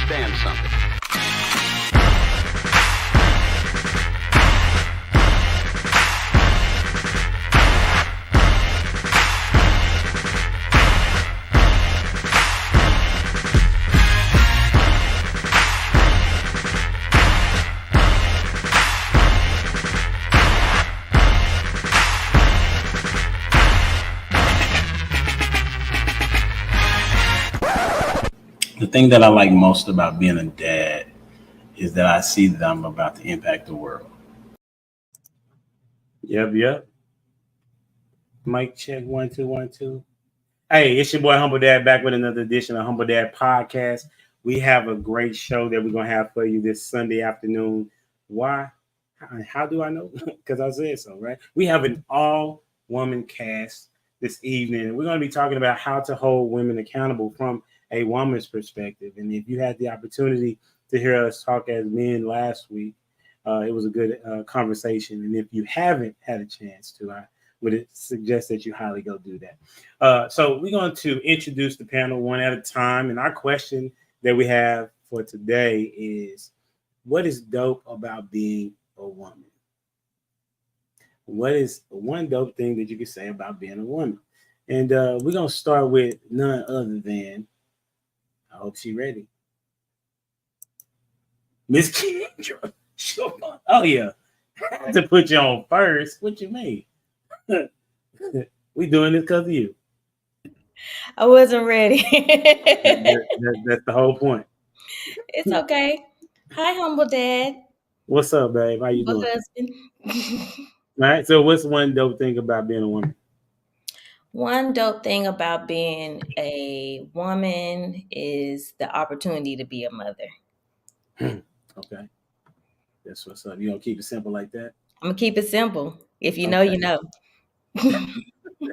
understand something. The thing that I like most about being a dad is that I see that I'm about to impact the world. Yep. Mic check 1 2 1 2. Hey, it's your boy Humble Dad back with another edition of Humble Dad Podcast. We have a great show that we're gonna have for you this Sunday afternoon. Why? How do I know? Because I said so, right? We have an all-woman cast this evening, and we're gonna be talking about how to hold women accountable from a woman's perspective. And if you had the opportunity to hear us talk as men last week, it was a good conversation. And if you haven't had a chance to, I would suggest that you highly go do that. So we're going to introduce the panel one at a time. And our question that we have for today is, what is dope about being a woman? What is one dope thing that you can say about being a woman? And we're going to start with none other than, I hope she's ready, Miss Kendra. Sure. Oh, yeah. I had to put you on first. What you mean? We doing this because of you. I wasn't ready. That's the whole point. It's okay. Hi, Humble Dad. What's up, babe? How you My doing? husband. All right. So, what's one dope thing about being a woman? One dope thing about being a woman is the opportunity to be a mother. Okay. That's what's up. You gonna keep it simple like that? I'm going to keep it simple. If you know, you know.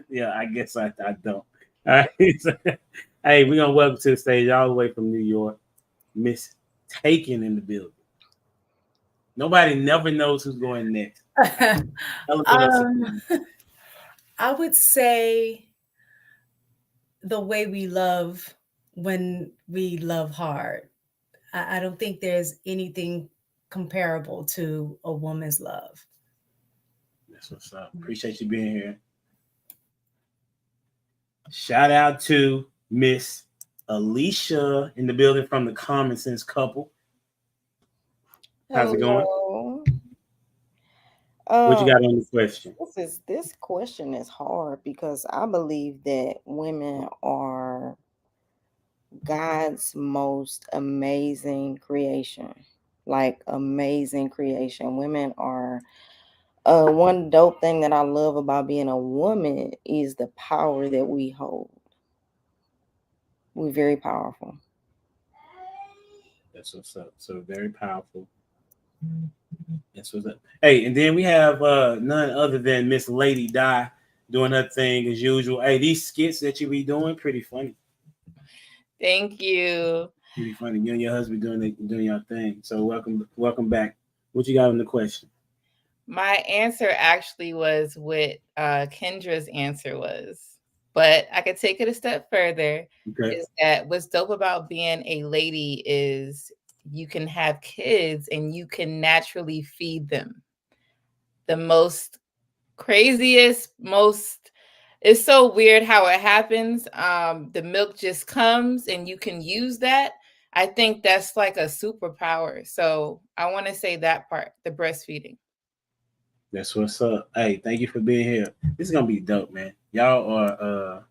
Yeah, I guess I don't. All right. Hey, we're gonna welcome to the stage all the way from New York, Miss Taken in the building. Nobody never knows who's going next. I would say the way we love when we love hard. I don't think there's anything comparable to a woman's love. That's what's up. Appreciate you being here. Shout out to Miss Alicia in the building from the Common Sense Couple. How's it going? What you got on the question? This question is hard because I believe that women are God's most amazing creation. Like amazing creation. Women are one dope thing that I love about being a woman is the power that we hold. We're very powerful. That's what's up. So very powerful. That's what's up. Hey, and then we have none other than Miss Lady Di doing her thing as usual. Hey, these skits that you be doing, pretty funny. Thank you. Pretty funny. You and your husband doing your thing. So welcome back. What you got on the question? My answer actually was what Kendra's answer was, but I could take it a step further. Okay. Is that what's dope about being a lady is you can have kids and you can naturally feed them. The most craziest, it's so weird how it happens. The milk just comes and you can use that. I think that's like a superpower. So I want to say that part, the breastfeeding. That's what's up. Hey, thank you for being here. This is gonna be dope, man. Y'all are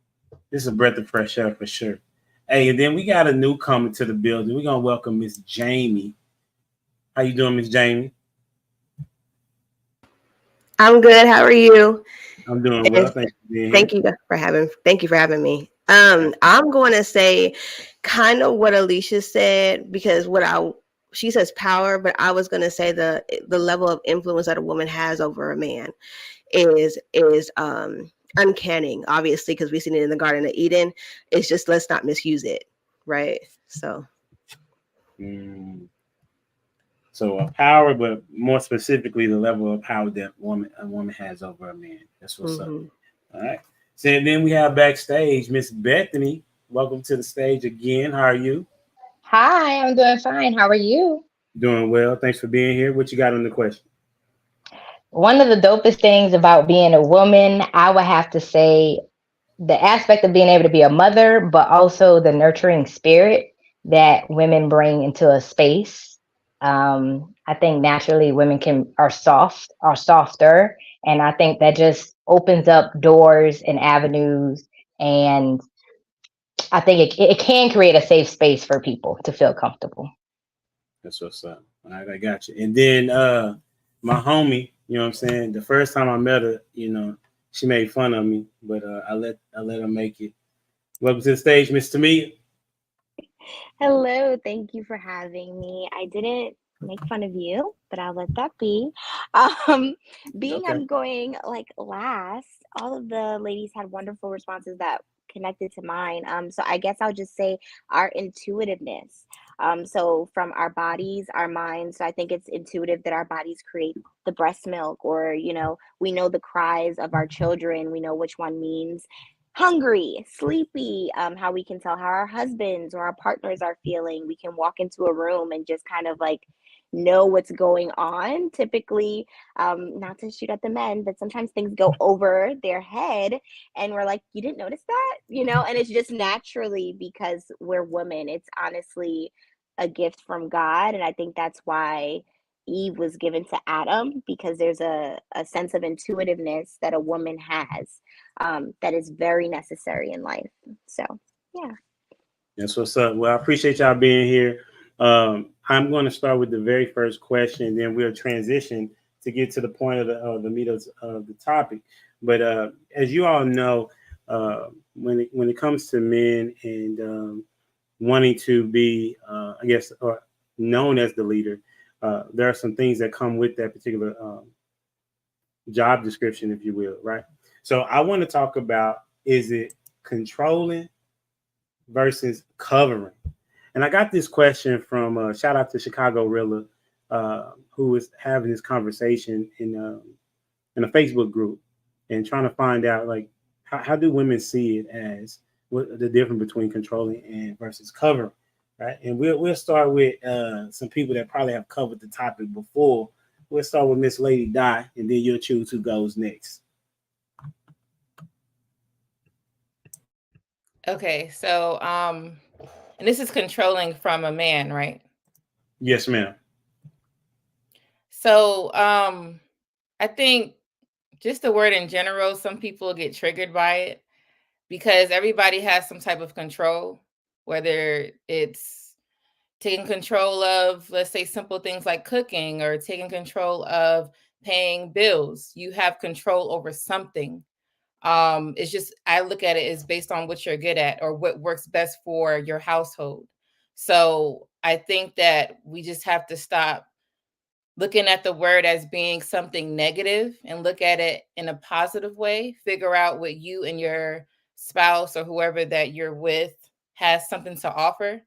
this is a breath of fresh air for sure. Hey, and then we got a newcomer to the building. We're gonna welcome Miss Jamie. How you doing, Miss Jamie? I'm good. How are you? I'm doing well. Thank you for having me. I'm going to say kind of what Alicia said because she says power, but I was going to say the level of influence that a woman has over a man is uncanny, obviously, because we've seen it in the Garden of Eden. It's just, let's not misuse it. Right. So. So power, but more specifically, the level of power that a woman has over a man. That's what's up. All right. So then we have backstage Miss Bethany. Welcome to the stage again. How are you? Hi, I'm doing fine. How are you? Doing well. Thanks for being here. What you got on the question? One of the dopest things about being a woman, I would have to say the aspect of being able to be a mother, but also the nurturing spirit that women bring into a space. I think naturally women are softer, and I think that just opens up doors and avenues, and I think it can create a safe space for people to feel comfortable. That's what's up. All right, I got you. And then my homie, you know what I'm saying? The first time I met her, she made fun of me, but I let her make it. Welcome to the stage, Miss Tamia. Hello, thank you for having me. I didn't make fun of you, but I'll let that be. Um, being Okay. I'm going like last, all of the ladies had wonderful responses that connected to mine. So I guess I'll just say our intuitiveness. So from our bodies, our minds, so I think it's intuitive that our bodies create the breast milk, or we know the cries of our children, we know which one means hungry, sleepy, how we can tell how our husbands or our partners are feeling. We can walk into a room and just kind of like know what's going on. Typically, not to shoot at the men, but sometimes things go over their head and we're like, you didn't notice that, and it's just naturally because we're women. It's honestly a gift from God. And I think that's why Eve was given to Adam, because there's a sense of intuitiveness that a woman has, that is very necessary in life. So, yeah. That's what's up. Well, I appreciate y'all being here. I'm going to start with the very first question, then we'll transition to get to the point of the meat of the topic. But as you all know, when it comes to men and wanting to be, I guess, or known as the leader, there are some things that come with that particular job description, if you will, right? So I want to talk about, is it controlling versus covering? And I got this question from shout out to Chicago Rilla, who was having this conversation in a Facebook group and trying to find out, like, how do women see it as what the difference between controlling and versus covering, right? And we'll start with some people that probably have covered the topic before. We'll start with Miss Lady Di, and then you'll choose who goes next. Okay, so and this is controlling from a man, right? Yes, ma'am. So I think just the word in general, some people get triggered by it because everybody has some type of control, whether it's taking control of, let's say, simple things like cooking, or taking control of paying bills. You have control over something. It's just, I look at it as based on what you're good at or what works best for your household. So I think that we just have to stop looking at the word as being something negative and look at it in a positive way. Figure out what you and your spouse or whoever that you're with has something to offer,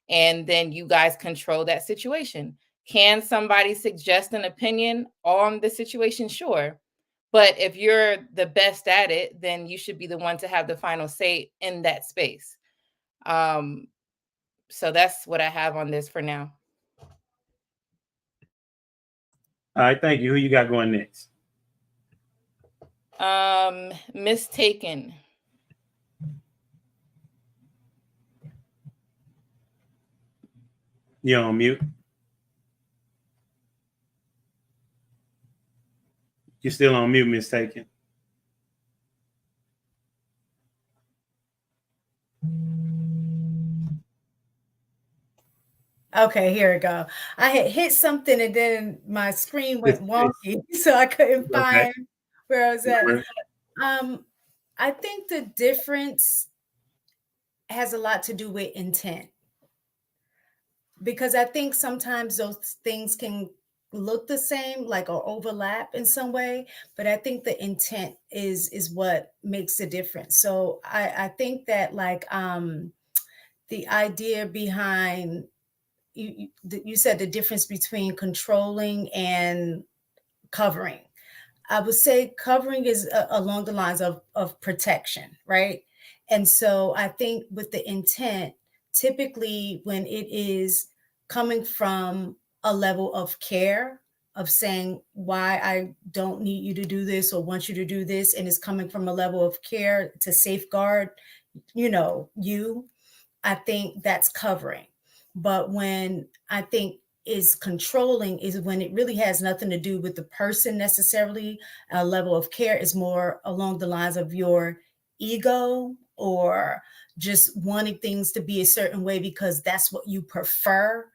and then you guys control that situation. Can somebody suggest an opinion on the situation? Sure. But if you're the best at it, then you should be the one to have the final say in that space. So that's what I have on this for now. All right, thank you. Who you got going next? Mistaken. You're on mute. You're still on mute, Mistaken. Okay, here we go. I had hit something and then my screen went wonky, so I couldn't find where I was at. I think the difference has a lot to do with intent, because I think sometimes those things can look the same, like, or overlap in some way, but I think the intent is what makes the difference. So I think that, like, the idea behind you said the difference between controlling and covering. I would say covering is along the lines of protection, right? And so I think with the intent, typically when it is coming from a level of care, of saying why I don't need you to do this or want you to do this, and it's coming from a level of care to safeguard, you, I think that's covering. But when I think is controlling is when it really has nothing to do with the person necessarily. A level of care is more along the lines of your ego, or just wanting things to be a certain way because that's what you prefer,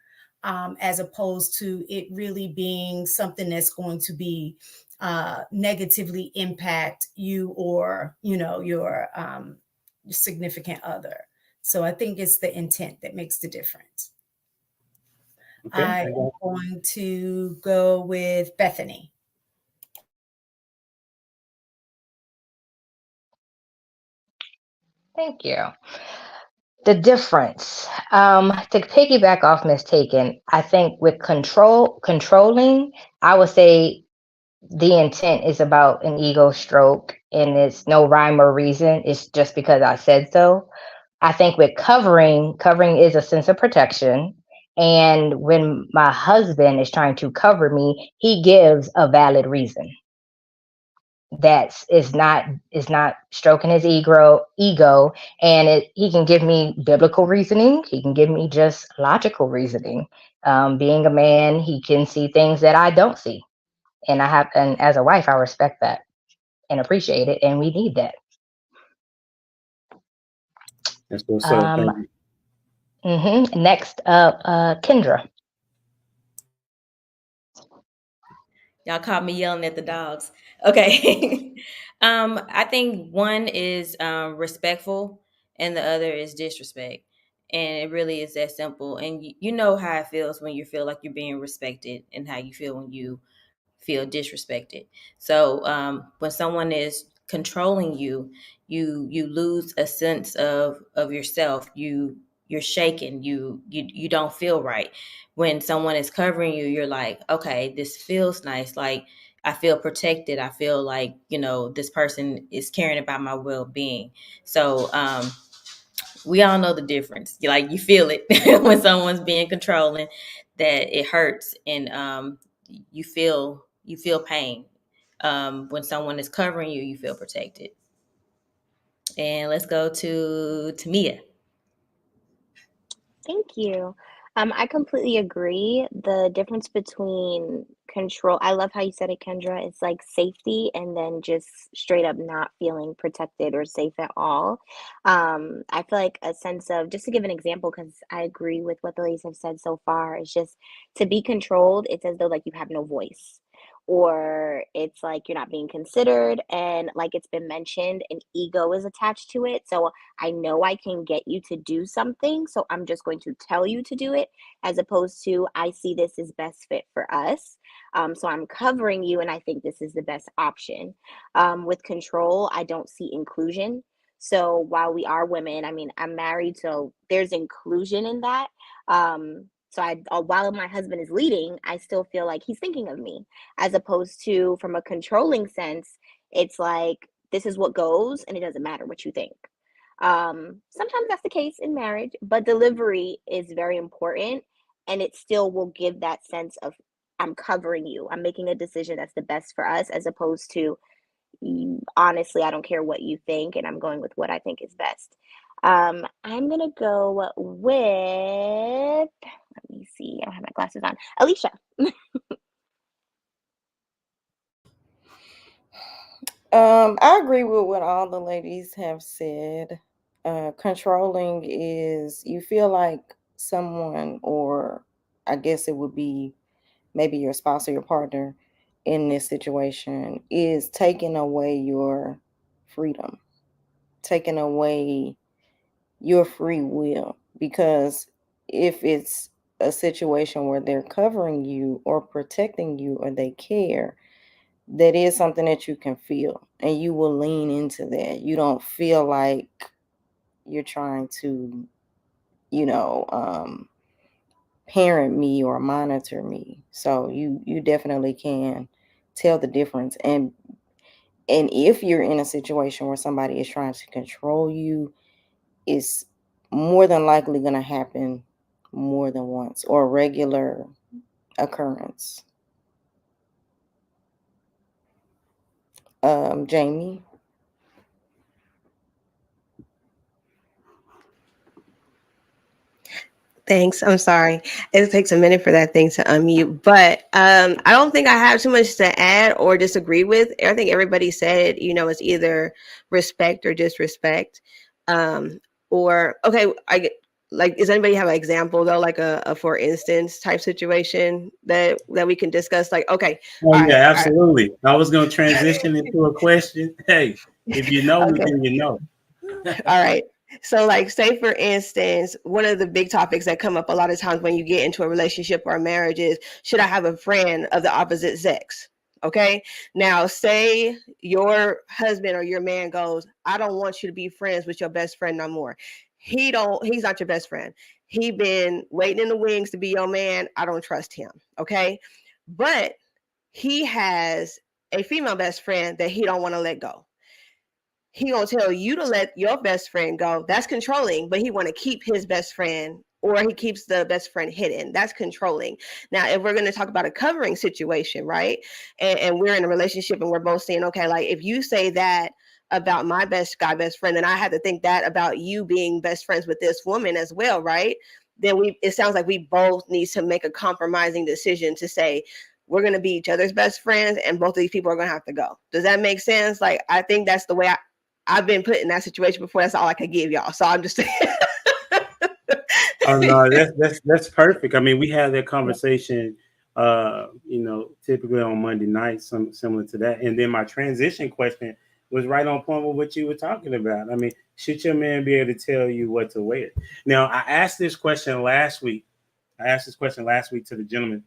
as opposed to it really being something that's going to be negatively impact you or your significant other. So I think it's the intent that makes the difference. Okay. I'm going to go with Bethany. Thank you. The difference, to piggyback off Miss Taken, I think with controlling, I would say the intent is about an ego stroke and it's no rhyme or reason. It's just because I said so. I think with covering is a sense of protection. And when my husband is trying to cover me, he gives a valid reason. That is not stroking his ego, and he can give me biblical reasoning. He can give me just logical reasoning. Being a man, he can see things that I don't see, and as a wife, I respect that and appreciate it, and we need that. That's what's up. Thank you. Next up, Kendra. Y'all caught me yelling at the dogs. Okay. I think one is respectful and the other is disrespect. And it really is that simple. And you know how it feels when you feel like you're being respected and how you feel when you feel disrespected. So when someone is controlling you, you lose a sense of yourself. You're shaken. You don't feel right. When someone is covering you, you're like, okay, this feels nice. Like I feel protected. I feel like, this person is caring about my well-being. So we all know the difference. You feel it when someone's being controlling, that it hurts, and you feel pain. When someone is covering you, you feel protected. And let's go to Tamia. Thank you. I completely agree. The difference between control, I love how you said it, Kendra. It's like safety and then just straight up not feeling protected or safe at all. I feel like a sense of, just to give an example, because I agree with what the ladies have said so far, it's just to be controlled, it's as though like you have no voice. Or it's like you're not being considered, and like it's been mentioned, an ego is attached to it. So I know I can get you to do something, so I'm just going to tell you to do it, as opposed to I see this as best fit for us. So I'm covering you, and I think this is the best option. With control, I don't see inclusion. So while we are women, I mean, I'm married, so there's inclusion in that. So while my husband is leading, I still feel like he's thinking of me, as opposed to from a controlling sense, it's like this is what goes, and it doesn't matter what you think. Sometimes that's the case in marriage, but delivery is very important, and it still will give that sense of I'm covering you. I'm making a decision that's the best for us, as opposed to honestly, I don't care what you think, and I'm going with what I think is best. I'm gonna go with, let me see, I don't have my glasses on. Alicia. I agree with what all the ladies have said. Controlling is you feel like someone, or I guess it would be maybe your spouse or your partner in this situation, is taking away your freedom, taking away your free will. Because if it's a situation where they're covering you or protecting you or they care, that is something that you can feel, and you will lean into that. You don't feel like you're trying to, parent me or monitor me. So you definitely can tell the difference. And if you're in a situation where somebody is trying to control you, it's more than likely going to happen more than once or a regular occurrence. Jamie? Thanks. I'm sorry. It takes a minute for that thing to unmute, but I don't think I have too much to add or disagree with. I think everybody said, you know, it's either respect or disrespect. Or okay, does anybody have an example though, like a for instance type situation that we can discuss? Like, okay, Oh, all yeah, right, absolutely. I was going to transition into a question. Hey, if you know me, okay. then you know. All right. So, like, say for instance, one of the big topics that come up a lot of times when you get into a relationship or a marriage is, should I have a friend of the opposite sex? Okay. Now, say your husband or your man goes, I don't want you to be friends with your best friend no more. He's not your best friend. He been waiting in the wings to be your man. I don't trust him. Okay. But he has a female best friend that he don't want to let go. He gonna tell you to let your best friend go. That's controlling, but he want to keep his best friend, or he keeps the best friend hidden. That's controlling. Now, if we're going to talk about a covering situation, right, and we're in a relationship and we're both saying, okay, like if you say that about my best friend, then I had to think that about you being best friends with this woman as well, right? Then it sounds like we both need to make a compromising decision to say, we're going to be each other's best friends, and both of these people are going to have to go. Does that make sense? Like, I think that's the way I've been put in that situation before. That's all I could give y'all. So I'm just saying. Oh no, that's perfect. I mean, we had that conversation, you know, typically on Monday nights, some similar to that. And then my transition question was right on point with what you were talking about. I mean, should your man be able to tell you what to wear? Now, I asked this question last week. I asked this question last week to the gentleman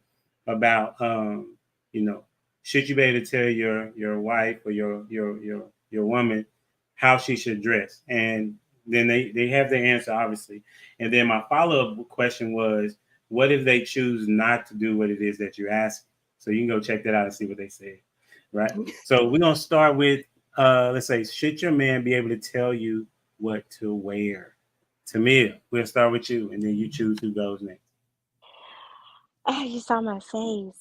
about, you know, should you be able to tell your wife or your woman how she should dress? And then they have their answer, obviously. And then my follow-up question was, what if they choose not to do what it is that you ask? So you can go check that out and see what they said. Right. So we're gonna start with let's say, should your man be able to tell you what to wear? Tamia, we'll start with you and then you choose who goes next. Oh, you saw my face.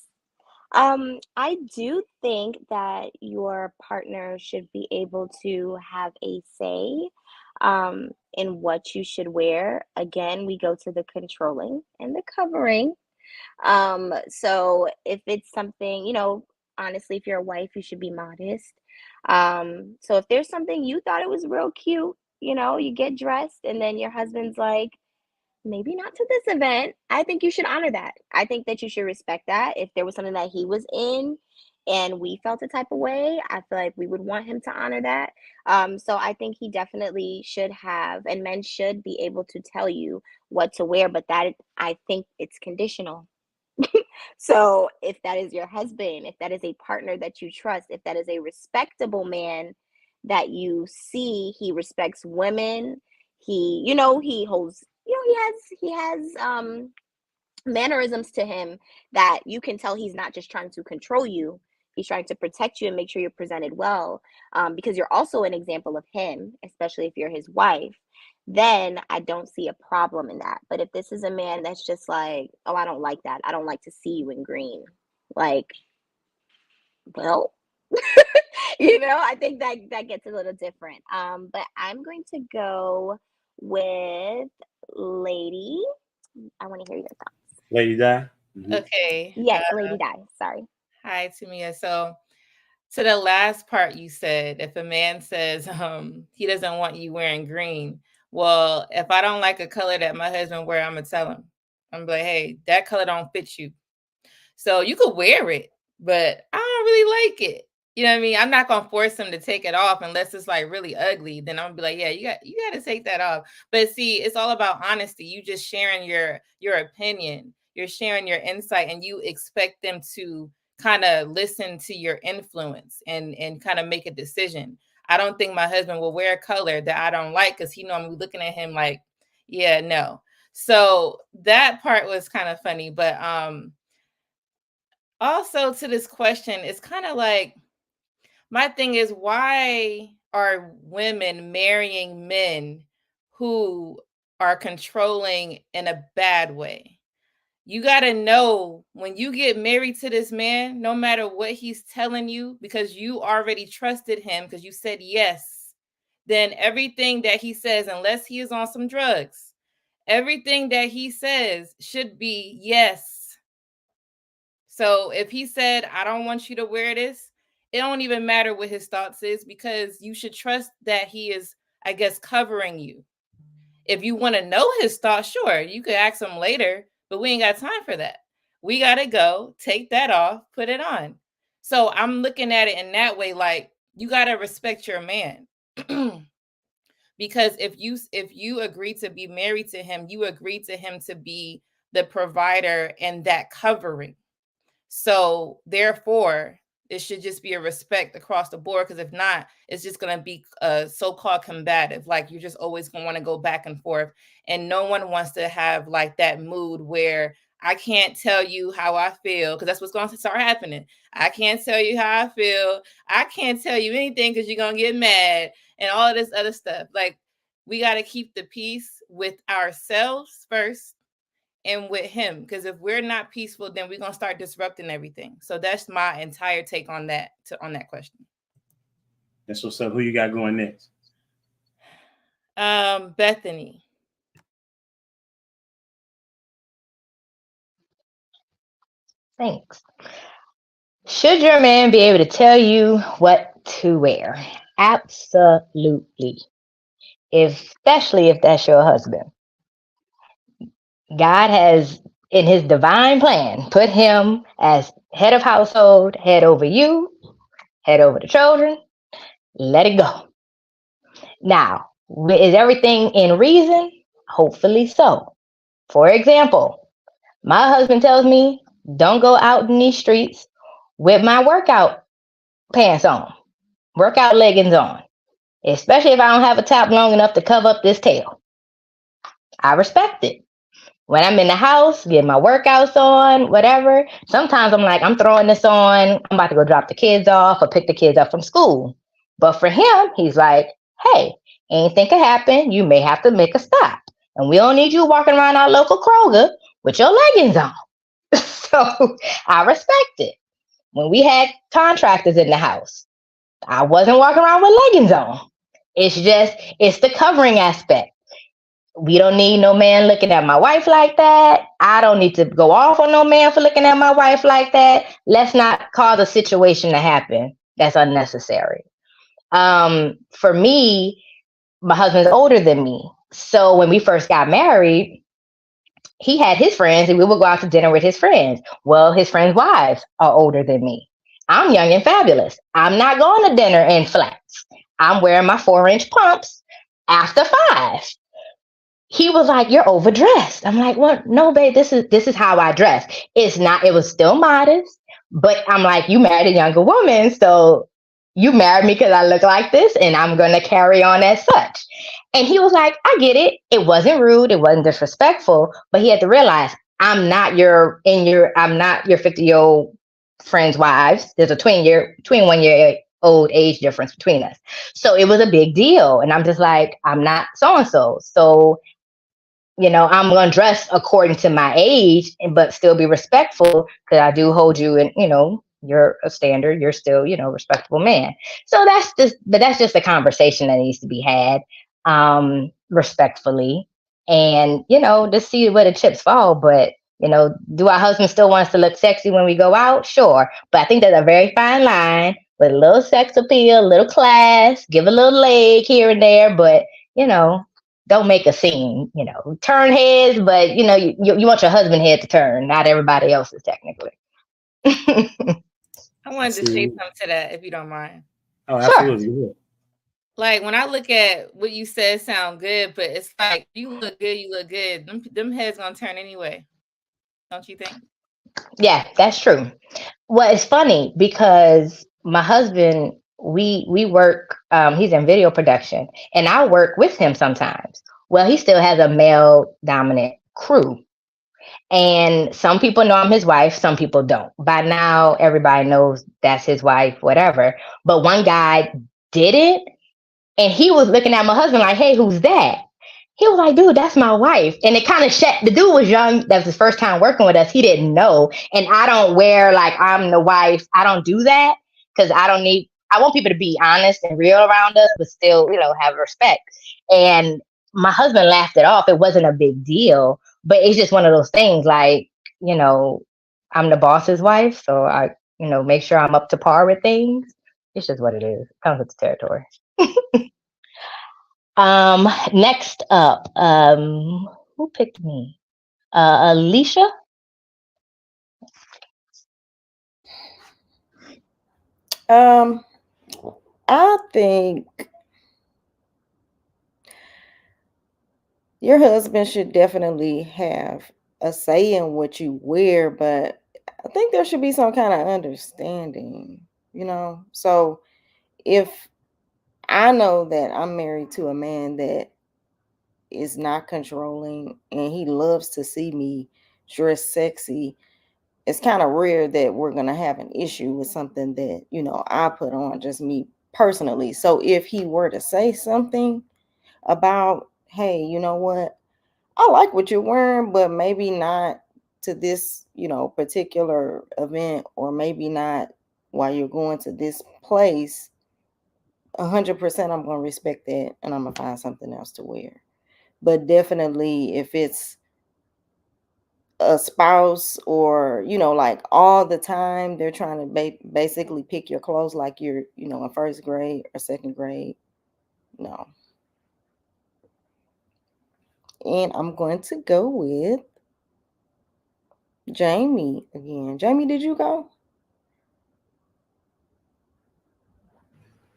I do think that your partner should be able to have a say in what you should wear. Again, we go to the controlling and the covering. So if it's something, honestly, if you're a wife, you should be modest. So if there's something you thought it was real cute, you get dressed and then your husband's like, maybe not to this event. I think you should honor that. I think that you should respect that. If there was something that he was in and we felt a type of way, I feel like we would want him to honor that. So I think he definitely should have, and men should be able to tell you what to wear, but that I think it's conditional. So if that is your husband, if that is a partner that you trust, if that is a respectable man that you see, he respects women, he holds, he has mannerisms to him that you can tell he's not just trying to control you. He's trying to protect you and make sure you're presented well, because you're also an example of him, especially if you're his wife. Then I don't see a problem in that. But if this is a man that's just like, oh, I don't like that. I don't like to see you in green. Like, well, I think that gets a little different. But I'm going to go with Lady. I want to hear your thoughts. Lady Di. Mm-hmm. Okay. Yes, Lady Di. Sorry. Hi, Tamia. So to the last part you said, if a man says he doesn't want you wearing green, well, if I don't like a color that my husband wear, I'm gonna tell him. I'm like, hey, that color don't fit you. So you could wear it, but I don't really like it. You know what I mean? I'm not gonna force him to take it off unless it's like really ugly. Then I'm gonna be like, yeah, you got to take that off. But see, it's all about honesty. You just sharing your opinion, you're sharing your insight, and you expect them to kind of listen to your influence and kind of make a decision. I don't think my husband will wear a color that I don't like because I'm looking at him like, yeah, no. So that part was kind of funny, but also to this question, it's kind of like, my thing is, why are women marrying men who are controlling in a bad way. You got to know when you get married to this man, no matter what he's telling you, because you already trusted him because you said yes, then everything that he says, unless he is on some drugs, everything that he says should be yes. So if he said, I don't want you to wear this, it don't even matter what his thoughts is, because you should trust that he is, I guess, covering you. If you want to know his thoughts, sure, you could ask him later, but we ain't got time for that. We got to go, take that off, put it on. So I'm looking at it in that way, like you got to respect your man. Because if you agree to be married to him, you agree to him to be the provider and that covering. So therefore, it should just be a respect across the board, because if not, it's just going to be so-called combative. Like you're just always going to want to go back and forth. And no one wants to have like that mood where I can't tell you how I feel, because that's what's going to start happening. I can't tell you how I feel. I can't tell you anything because you're going to get mad and all of this other stuff. Like we got to keep the peace with ourselves first and with him, because if we're not peaceful, then we're gonna start disrupting everything. So that's my entire take on that question. That's what's up. Who you got going next? Bethany. Thanks. Should your man be able to tell you what to wear? Absolutely. Especially if that's your husband. God has, in his divine plan, put him as head of household, head over you, head over the children. Let it go. Now, is everything in reason? Hopefully so. For example, my husband tells me, don't go out in these streets with my workout pants on, workout leggings on, especially if I don't have a top long enough to cover up this tail. I respect it. When I'm in the house, get my workouts on, whatever, sometimes I'm like, I'm throwing this on. I'm about to go drop the kids off or pick the kids up from school. But for him, he's like, hey, anything could happen. You may have to make a stop. And we don't need you walking around our local Kroger with your leggings on. So I respect it. When we had contractors in the house, I wasn't walking around with leggings on. It's the covering aspect. We don't need no man looking at my wife like that. I don't need to go off on no man for looking at my wife like that. Let's not cause a situation to happen that's unnecessary. For me, my husband's older than me. So when we first got married, he had his friends and we would go out to dinner with his friends. Well, his friends' wives are older than me. I'm young and fabulous. I'm not going to dinner in flats. I'm wearing my 4-inch pumps after 5. He was like, you're overdressed. I'm like, well, no, babe, this is how I dress. It was still modest, but I'm like, you married a younger woman, so you married me because I look like this and I'm going to carry on as such. And he was like, I get it. It wasn't rude. It wasn't disrespectful, but he had to realize I'm not your 50-year-old friend's wives. There's a 21-year-old age difference between us. So it was a big deal. And I'm just like, I'm not so-and-so. So, I'm going to dress according to my age, but still be respectful because I do hold you in, you're a standard. You're still, a respectable man. So that's just a conversation that needs to be had respectfully and, just see where the chips fall. But, do our husband still want us to look sexy when we go out? Sure. But I think there's a very fine line with a little sex appeal, a little class, give a little leg here and there. But, don't make a scene, turn heads, but you want your husband head to turn, not everybody else's technically. I wanted to say something to that, if you don't mind. Oh, absolutely. Sure. Like when I look at what you said, sound good, but it's like you look good. Them heads gonna turn anyway, don't you think? Yeah, that's true. Well, it's funny because my husband, we work, he's in video production and I work with him sometimes. Well, he still has a male dominant crew. And some people know I'm his wife, some people don't. By now, everybody knows that's his wife, whatever. But one guy did it and he was looking at my husband like, hey, who's that? He was like, dude, that's my wife. And it kind of the dude was young. That was his first time working with us. He didn't know. And I don't wear like I'm the wife. I don't do that because I want people to be honest and real around us, but still, have respect. And my husband laughed it off. It wasn't a big deal, but it's just one of those things like, I'm the boss's wife. So I, make sure I'm up to par with things. It's just what it is. It comes with the territory. Next up, who picked me? Alicia. I think your husband should definitely have a say in what you wear, but I think there should be some kind of understanding, So if I know that I'm married to a man that is not controlling and he loves to see me dressed sexy, it's kind of rare that we're going to have an issue with something that, I put on, just me personally. So if he were to say something about, hey, you know what, I like what you're wearing, but maybe not to this, particular event, or maybe not while you're going to this place, 100% I'm going to respect that, and I'm going to find something else to wear. But definitely if it's a spouse, or like all the time they're trying to basically pick your clothes like you're in first grade or second grade, no. And I'm going to go with Jamie again. Jamie, did you go?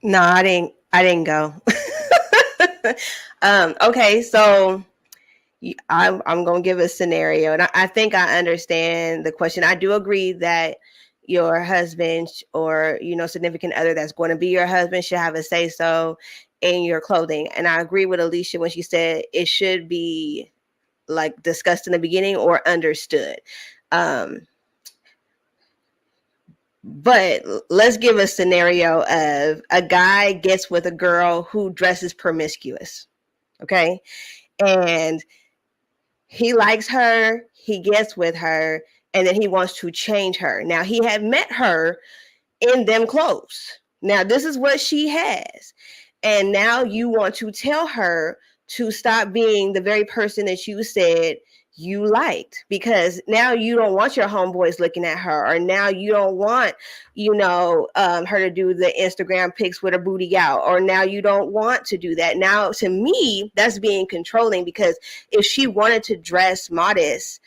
No, I didn't go. Okay, so I'm going to give a scenario, and I think I understand the question. I do agree that your husband or significant other that's going to be your husband should have a say so in your clothing, and I agree with Alicia when she said it should be like discussed in the beginning or understood. But let's give a scenario of a guy gets with a girl who dresses promiscuous, okay? And he likes her, he gets with her, and then he wants to change her. Now, he had met her in them clothes. Now, this is what she has. And now you want to tell her to stop being the very person that you said you liked, because now you don't want your homeboys looking at her, or now you don't want, her to do the Instagram pics with her booty out, or now you don't want to do that. Now, to me, that's being controlling, because if she wanted to dress modest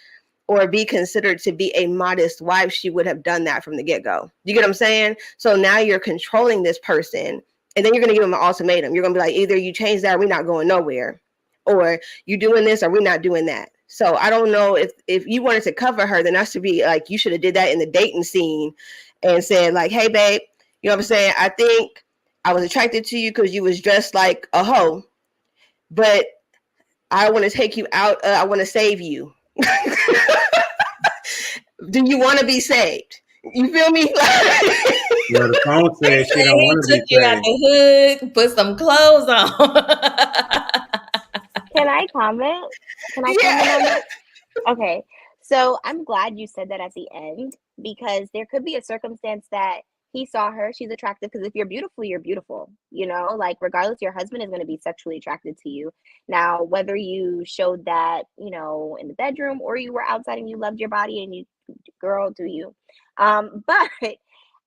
or be considered to be a modest wife, she would have done that from the get-go. You get what I'm saying? So now you're controlling this person, and then you're going to give them an ultimatum. You're going to be like, either you change that or we're not going nowhere, or you doing this or we're not doing that. So I don't know if you wanted to cover her, then that should be like, you should have did that in the dating scene and said like, hey, babe, you know what I'm saying? I think I was attracted to you because you was dressed like a hoe, but I want to take you out. I want to save you. Do you want to be saved? You feel me? Well, the phone says she don't want to be Took you out saved. the hood, put some clothes on. Can I comment? Can I comment on that? Okay. So I'm glad you said that at the end, because there could be a circumstance that he saw her, she's attractive, because if you're beautiful, you're beautiful, like regardless, your husband is going to be sexually attracted to you. Now, whether you showed that, in the bedroom, or you were outside and you loved your body and you, girl, do you. But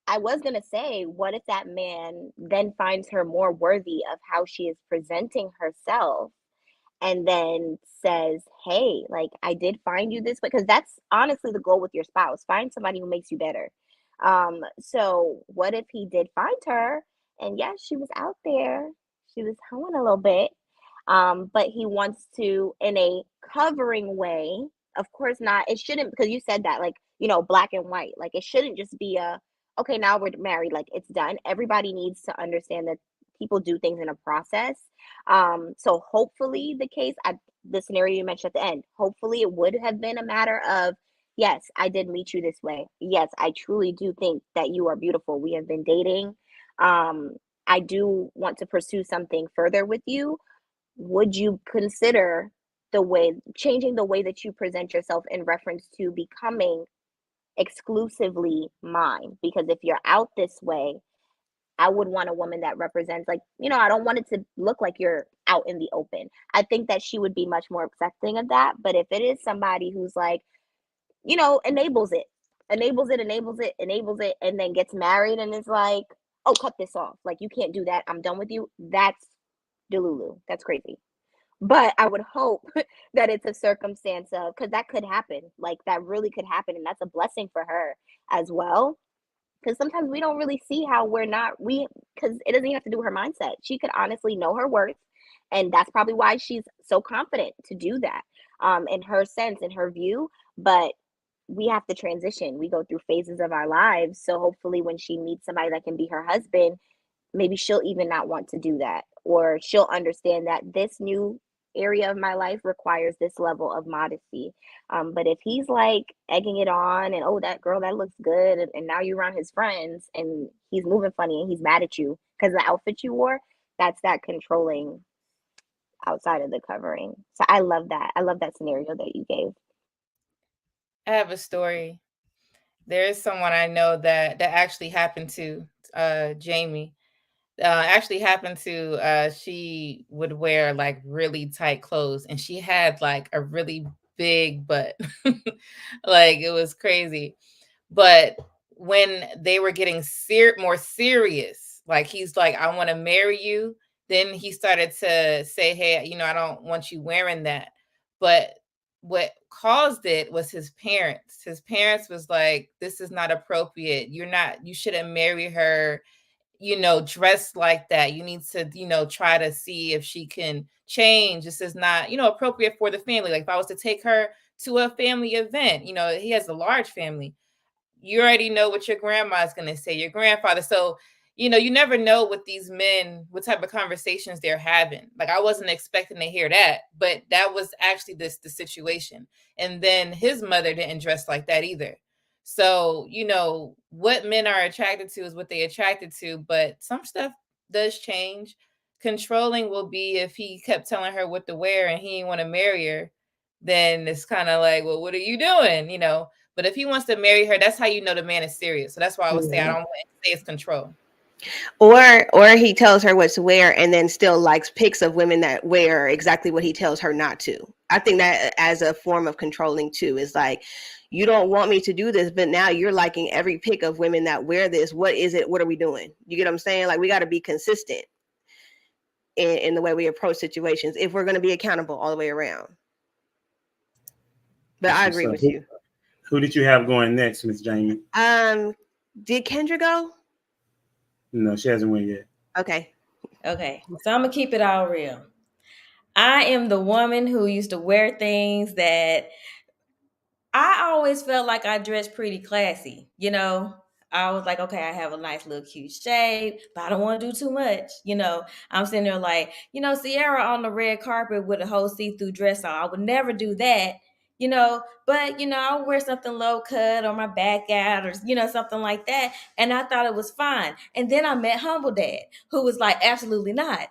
I was going to say, what if that man then finds her more worthy of how she is presenting herself, and then says, hey, like, I did find you this, because that's honestly the goal with your spouse. Find somebody who makes you better. So what if he did find her, and yes, she was out there, she was hoeing a little bit, but he wants to, in a covering way, of course not, it shouldn't, because you said that, like, black and white, like, it shouldn't just be okay, now we're married, like, it's done. Everybody needs to understand that people do things in a process. So hopefully the scenario you mentioned at the end, hopefully it would have been a matter of, yes, I did meet you this way. Yes, I truly do think that you are beautiful. We have been dating. I do want to pursue something further with you, would you consider changing the way that you present yourself in reference to becoming exclusively mine? Because if you're out this way, I would want a woman that represents, like, I don't want it to look like you're out in the open. I think that she would be much more accepting of that. But if it is somebody who's like, enables it, and then gets married and is like, oh, cut this off. Like, you can't do that. I'm done with you. That's Delulu. That's crazy. But I would hope that it's a circumstance of, because that could happen. Like, that really could happen. And that's a blessing for her as well. Because sometimes we don't really see how because it doesn't even have to do with her mindset. She could honestly know her worth. And that's probably why she's so confident to do that, in her sense, in her view. But we have to transition. We go through phases of our lives. So hopefully when she meets somebody that can be her husband, maybe she'll even not want to do that, or she'll understand that this new area of my life requires this level of modesty. But if he's like egging it on and, oh, that girl, that looks good, and now you're around his friends and he's moving funny and he's mad at you because of the outfit you wore, that's that controlling outside of the covering. So I love that. I love that scenario that you gave. I have a story. There is someone I know that actually happened to, Jamie. Actually happened to, she would wear like really tight clothes, and she had like a really big butt. Like, it was crazy. But when they were getting more serious, like, he's like, I want to marry you, then he started to say, hey, I don't want you wearing that. But what caused it was his parents. His parents was like, this is not appropriate. You shouldn't marry her, dressed like that. You need to, try to see if she can change. This is not, appropriate for the family. Like, if I was to take her to a family event, he has a large family. You already know what your grandma's going to say, your grandfather. So, you never know what these men, what type of conversations they're having. Like, I wasn't expecting to hear that, but that was actually the situation. And then his mother didn't dress like that either. So, what men are attracted to is what they attracted to, but some stuff does change. Controlling will be if he kept telling her what to wear and he didn't want to marry her, then it's kind of like, well, what are you doing? But if he wants to marry her, that's how you know the man is serious. So that's why I would say I don't want to say it's control. Or he tells her what to wear and then still likes pics of women that wear exactly what he tells her not to. I think that as a form of controlling too, is like, you don't want me to do this, but now you're liking every pic of women that wear this. What is it? What are we doing? You get what I'm saying? Like, we got to be consistent in the way we approach situations if we're going to be accountable all the way around. But I agree with you. Who did you have going next, Miss Jamie? Did Kendra go? No, she hasn't went yet. Okay. So I'm gonna keep it all real. I am the woman who used to wear things that I always felt like I dressed pretty classy. I was like, okay, I have a nice little cute shape, but I don't want to do too much. I'm sitting there like, Sierra on the red carpet with a whole see-through dress on. I would never do that. But I'll wear something low cut or my back out or, something like that. And I thought it was fine. And then I met Humble Dad, who was like, absolutely not.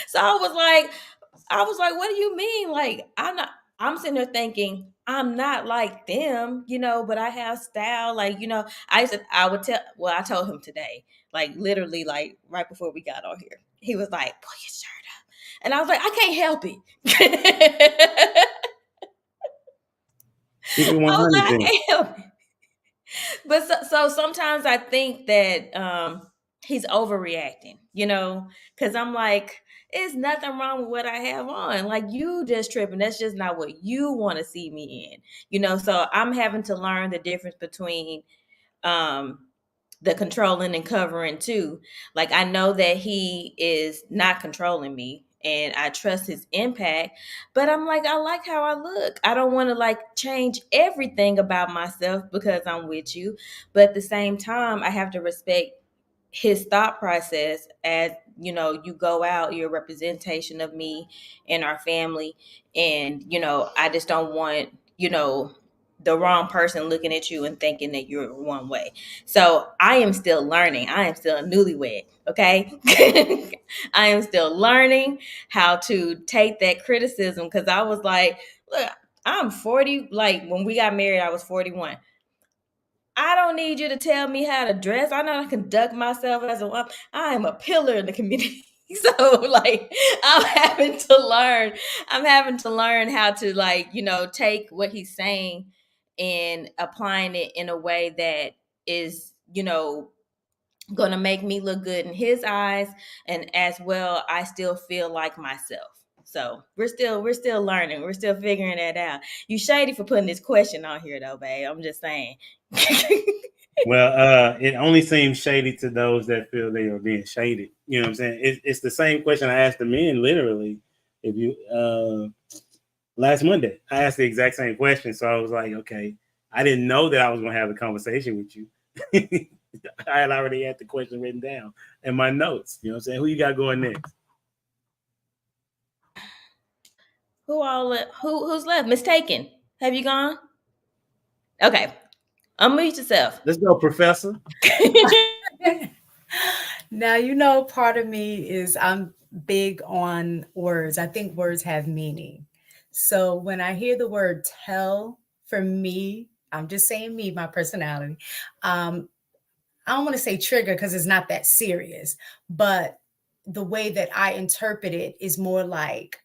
So I was like, what do you mean? Like, I'm sitting there thinking, I'm not like them, but I have style. Like, I told him today, like literally like right before we got on here, he was like, pull your shirt up. And I was like, I can't help it. I can't help it. But so sometimes I think that he's overreacting, because I'm like, it's nothing wrong with what I have on. Like, you just tripping. That's just not what you want to see me in, so I'm having to learn the difference between the controlling and covering too. Like, I know that he is not controlling me and I trust his impact, but I'm like, I like how I look. I don't want to like change everything about myself because I'm with you. But at the same time, I have to respect his thought process as, you go out, you're a representation of me and our family. And, I just don't want, the wrong person looking at you and thinking that you're one way. So I am still learning. I am still a newlywed. Okay. I am still learning how to take that criticism, because I was like, look, I'm 40. Like when we got married, I was 41. I don't need you to tell me how to dress. I know I conduct myself as a woman. I am a pillar in the community. So like I'm having to learn. I'm having to learn how to, like, you know, take what he's saying and applying it in a way that is, you know, gonna make me look good in his eyes, and as well I still feel like myself. So we're still learning. We're still figuring that out. You shady for putting this question on here though, babe. I'm just saying. Well, it only seems shady to those that feel they are being shaded. You know what I'm saying? It's the same question I asked the men, literally. If you last Monday, I asked the exact same question. So I was like, okay, I didn't know that I was going to have a conversation with you. I had already had the question written down in my notes. You know what I'm saying? Who you got going next? Who's left? Mistaken. Have you gone? Okay. Unmute yourself. Let's go, Professor. Now, you know, part of me is I'm big on words. I think words have meaning. So when I hear the word tell, for me, I'm just saying me, my personality. I don't want to say trigger because it's not that serious, but the way that I interpret it is more like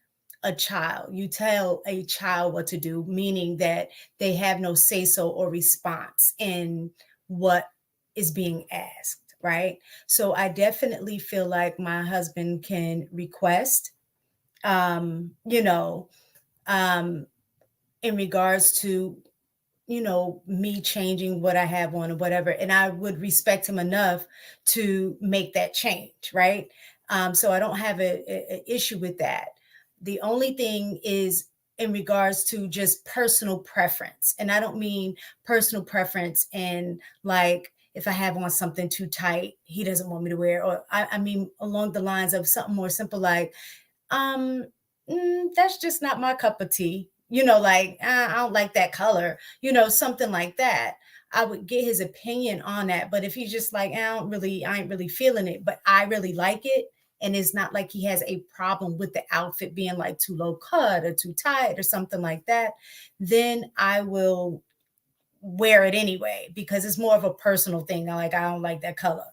a child. You tell a child what to do, meaning that they have no say-so or response in what is being asked. Right. So I definitely feel like my husband can request, you know, in regards to, you know, me changing what I have on or whatever. And I would respect him enough to make that change. Right. So I don't have an issue with that. The only thing is in regards to just personal preference. And I don't mean personal preference and like, if I have on something too tight, he doesn't want me to wear, or I mean, along the lines of something more simple, like, that's just not my cup of tea. You know, like, I don't like that color, you know, something like that. I would get his opinion on that. But if he's just like, I ain't really feeling it, but I really like it. And it's not like he has a problem with the outfit being like too low cut or too tight or something like that, then I will wear it anyway, because it's more of a personal thing. I don't like that color.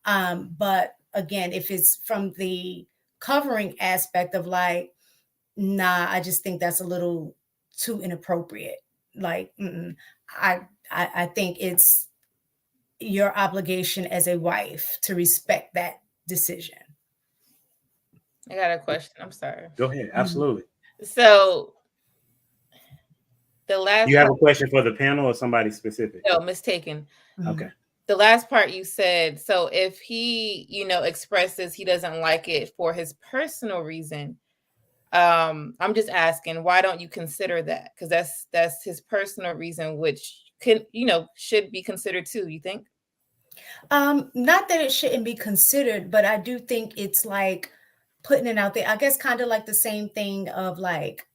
But again, if it's from the covering aspect of like, nah, I just think that's a little too inappropriate. Like, I think it's your obligation as a wife to respect that decision. I got a question. I'm sorry. Go ahead. Absolutely. So the last you have a question for the panel or somebody specific? No, mistaken. Okay. The last part you said, so if he, you know, expresses he doesn't like it for his personal reason, I'm just asking, why don't you consider that? Because that's his personal reason, which can, you know, should be considered too, you think? Not that it shouldn't be considered, but I do think it's like putting it out there. I guess kind of like the same thing of like,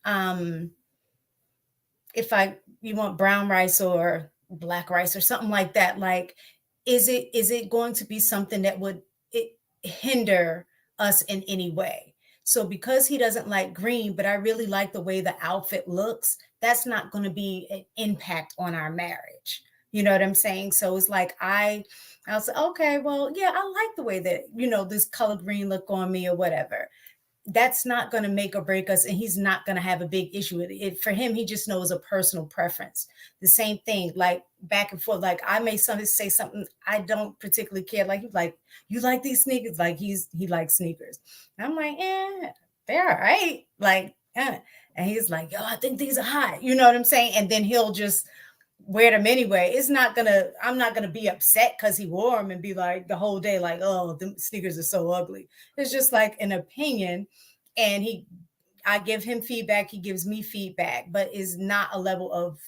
if you want brown rice or black rice or something like that, like, is it going to be something that would hinder us in any way? So because he doesn't like green, but I really like the way the outfit looks, that's not going to be an impact on our marriage. You know what I'm saying? So it's like, I'll say, okay, well, yeah, I like the way that, you know, this color green look on me or whatever. That's not going to make or break us. And he's not going to have a big issue with it. For him, he just knows a personal preference. The same thing, like back and forth. Like I may say something I don't particularly care. Like, you like these sneakers? Like he likes sneakers. And I'm like, they're all right. Like, and he's like, yo, I think these are hot. You know what I'm saying? And then he'll just wear them anyway. I'm not gonna be upset because he wore them and be like the whole day, like, oh, the sneakers are so ugly. It's just like an opinion. And I give him feedback, he gives me feedback, but is not a level of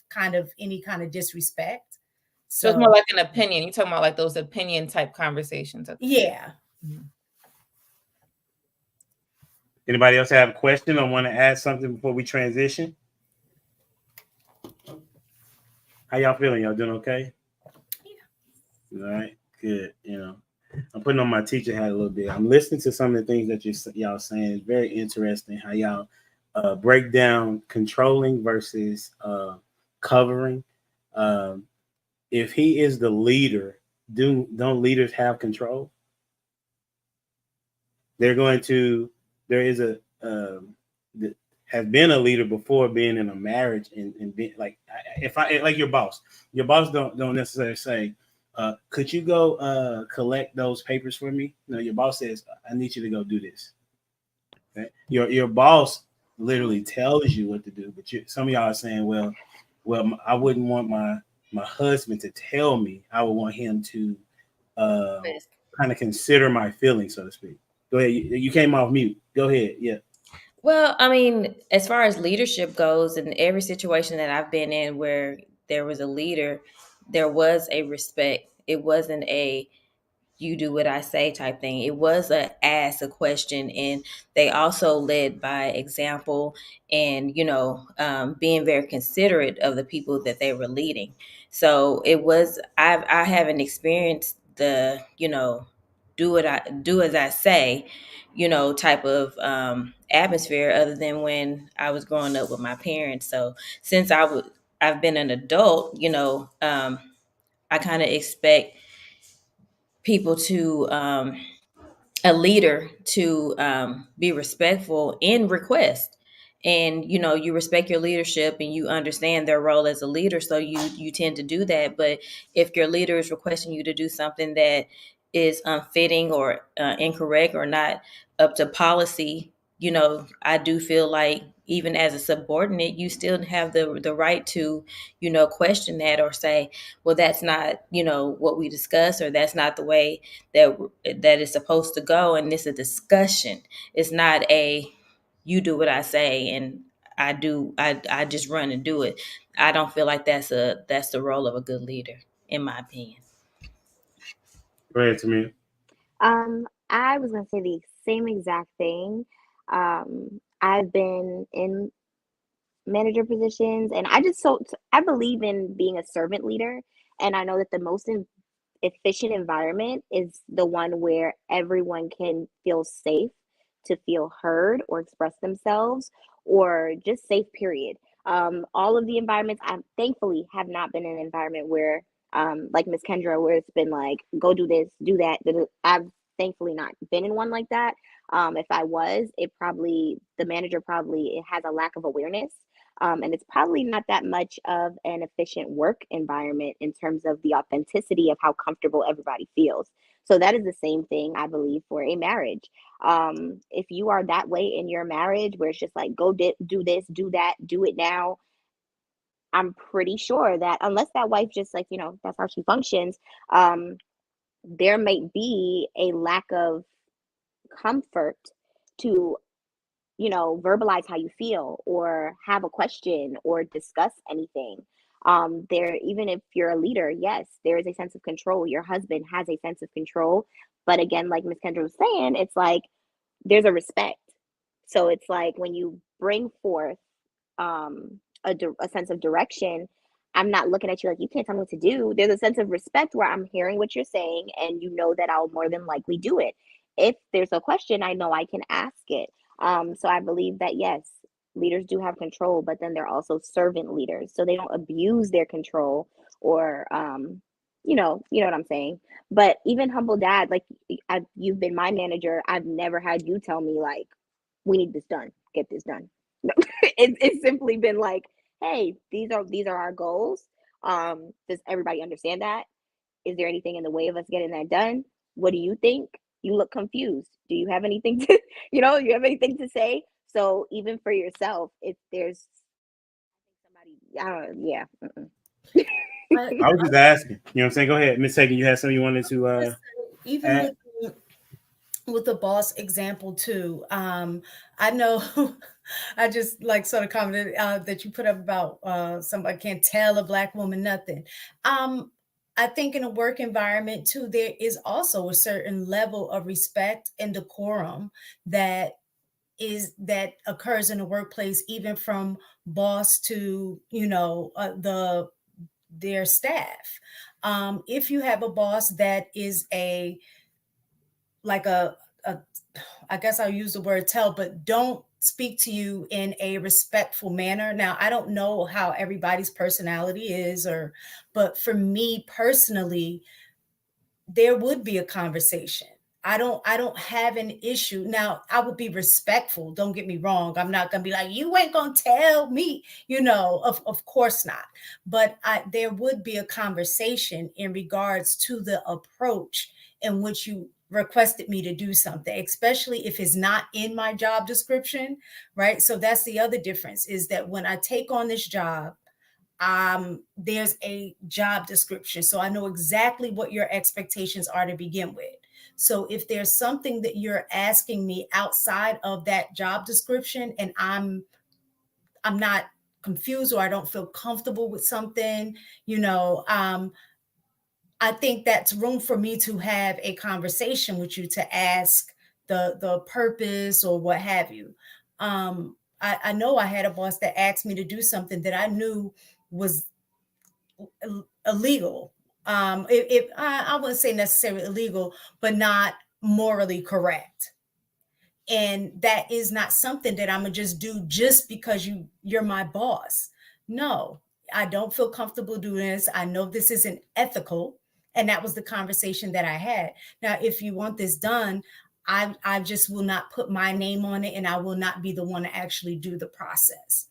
any kind of disrespect. So it's more like an opinion. You're talking about like those opinion type conversations. Yeah. Anybody else have a question or want to add something before we transition? How y'all feeling? Y'all doing okay? Yeah. All right, good. I'm putting on my teacher hat a little bit. I'm listening to some of the things that y'all saying. It's very interesting how y'all break down controlling versus covering. Um, if he is the leader, don't leaders have control? They're going to. There is a has been a leader before being in a marriage and being like, if I like your boss don't necessarily say, could you go collect those papers for me? No, your boss says, I need you to go do this. Okay? Your boss literally tells you what to do, but some of y'all are saying, well, I wouldn't want my husband to tell me. I would want him to kind of consider my feelings, so to speak. Go ahead. You came off mute. Go ahead. Yeah. Well, I mean, as far as leadership goes, in every situation that I've been in where there was a leader, there was a respect. It wasn't a you do what I say type thing. It was a ask a question, and they also led by example and, being very considerate of the people that they were leading. So it was, I haven't experienced the, do as I say, type of atmosphere other than when I was growing up with my parents. So since I've been an adult, I kind of expect people to a leader to be respectful in request, and you respect your leadership and you understand their role as a leader, so you tend to do that. But if your leader is requesting you to do something that is unfitting or incorrect or not up to policy, I do feel like even as a subordinate, you still have the right to question that or say, well, that's not what we discussed, or that's not the way that is supposed to go. And this is a discussion. It's not a you do what I say and I just run and do it. I don't feel like that's the role of a good leader, in my opinion. Go ahead, Tamia. I was gonna say the same exact thing. I've been in manager positions, and I believe in being a servant leader, and I know that the most efficient environment is the one where everyone can feel safe to feel heard or express themselves, or just safe, period. All of the environments, I thankfully have not been in an environment where, like Miss Kendra, where it's been like, go do this, do that. I've thankfully not been in one like that. If I was, the manager probably, it has a lack of awareness. And it's probably not that much of an efficient work environment in terms of the authenticity of how comfortable everybody feels. So that is the same thing, I believe, for a marriage. If you are that way in your marriage, where it's just like, go do this, do that, do it now, I'm pretty sure that unless that wife just like, that's how she functions, there may be a lack of comfort to verbalize how you feel or have a question or discuss anything. There, even if you're a leader, yes, there is a sense of control. Your husband has a sense of control. But again, like Miss Kendra was saying, it's like there's a respect. So it's like when you bring forth a sense of direction, I'm not looking at you like you can't tell me what to do. There's a sense of respect where I'm hearing what you're saying and that I'll more than likely do it. If there's a question, I know I can ask it. So I believe that yes, leaders do have control, but then they're also servant leaders. So they don't abuse their control or you know what I'm saying. But even humble dad, like you've been my manager, I've never had you tell me like, we need this done, get this done. No, it's simply been like, hey, these are our goals. Does everybody understand that? Is there anything in the way of us getting that done? What do you think? You look confused. Do you have anything to, you have anything to say? So even for yourself, if there's somebody, I don't know, yeah. I was just asking. You know what I'm saying? Go ahead, Miss Hagan. You had something you wanted to even add? with the boss example too. I know I just like sort of commented that you put up about somebody can't tell a Black woman nothing. I think in a work environment too, there is also a certain level of respect and decorum that occurs in the workplace, even from boss to the their staff. If you have a boss that is I guess I'll use the word tell, but don't speak to you in a respectful manner. Now, I don't know how everybody's personality is, but for me personally, there would be a conversation. I don't have an issue. Now, I would be respectful. Don't get me wrong. I'm not going to be like, you ain't going to tell me, of course not. But there would be a conversation in regards to the approach in which you requested me to do something, especially if it's not in my job description, right? So that's the other difference, is that when I take on this job, there's a job description. So I know exactly what your expectations are to begin with. So if there's something that you're asking me outside of that job description and I'm not confused or I don't feel comfortable with something, I think that's room for me to have a conversation with you to ask the purpose or what have you. I know I had a boss that asked me to do something that I knew was illegal. I wouldn't say necessarily illegal, but not morally correct. And that is not something that I'm gonna just do just because you're my boss. No, I don't feel comfortable doing this. I know this isn't ethical. And that was the conversation that I had. Now, if you want this done, I just will not put my name on it, and I will not be the one to actually do the process.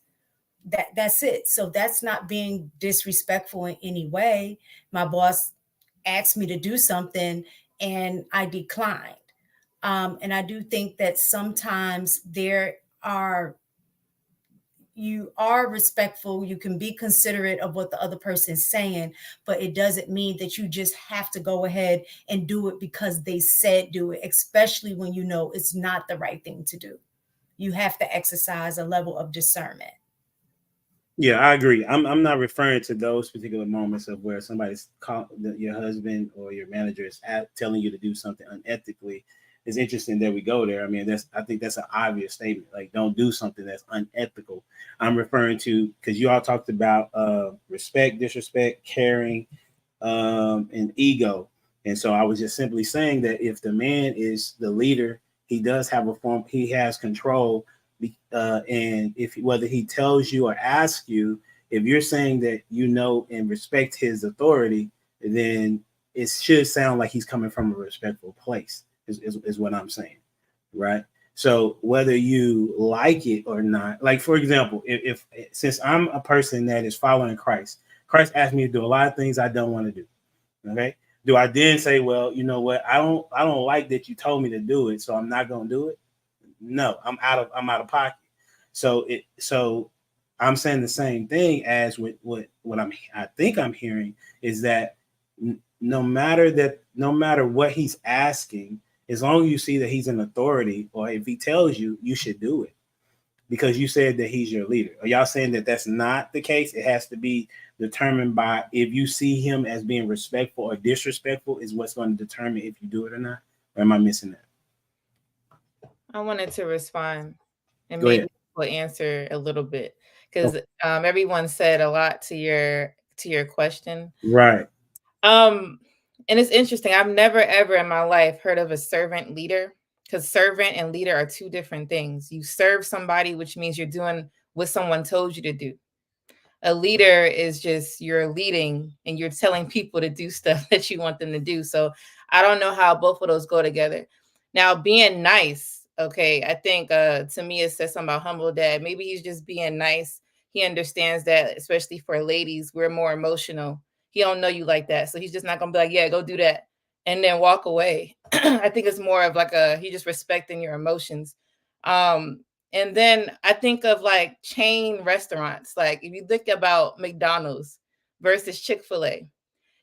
That's it. So that's not being disrespectful in any way. My boss asked me to do something and I declined. And I do think that sometimes you are respectful, you can be considerate of what the other person's saying, but it doesn't mean that you just have to go ahead and do it because they said do it, especially when you know it's not the right thing to do. You have to exercise a level of discernment. Yeah, I agree. I'm not referring to those particular moments of where somebody's your husband or your manager is telling you to do something unethically. It's interesting that we go there. I mean, I think that's an obvious statement. Like, don't do something that's unethical. I'm referring to, because you all talked about respect, disrespect, caring, and ego. And so I was just simply saying that if the man is the leader, he does have he has control. And whether he tells you or asks you, if you're saying that and respect his authority, then it should sound like he's coming from a respectful place, is what I'm saying, right? So whether you like it or not, like, for example, if since I'm a person that is following Christ asked me to do a lot of things I don't want to do, okay? Do I then say, well, you know what, I don't like that you told me to do it, so I'm not going to do it? No, I'm out of pocket. So I'm saying the same thing as with what I think I'm hearing is that no matter what he's asking, as long as you see that he's an authority, or if he tells you, you should do it because you said that he's your leader. Are y'all saying that that's not the case? It has to be determined by if you see him as being respectful or disrespectful is what's going to determine if you do it or not? Or am I missing that? I wanted to respond and maybe we'll answer a little bit because everyone said a lot to your question. Right. And it's interesting. I've never ever in my life heard of a servant leader, because servant and leader are two different things. You serve somebody, which means you're doing what someone told you to do. A leader is just you're leading and you're telling people to do stuff that you want them to do. So I don't know how both of those go together. Now, being nice. Okay, I think to me it says something about humble dad. Maybe he's just being nice. He understands that, especially for ladies, we're more emotional. He don't know you like that, so he's just not gonna be like, yeah, go do that, and then walk away. I think it's more of like he just respecting your emotions. And then I think of like chain restaurants. Like if you think about McDonald's versus Chick-fil-A,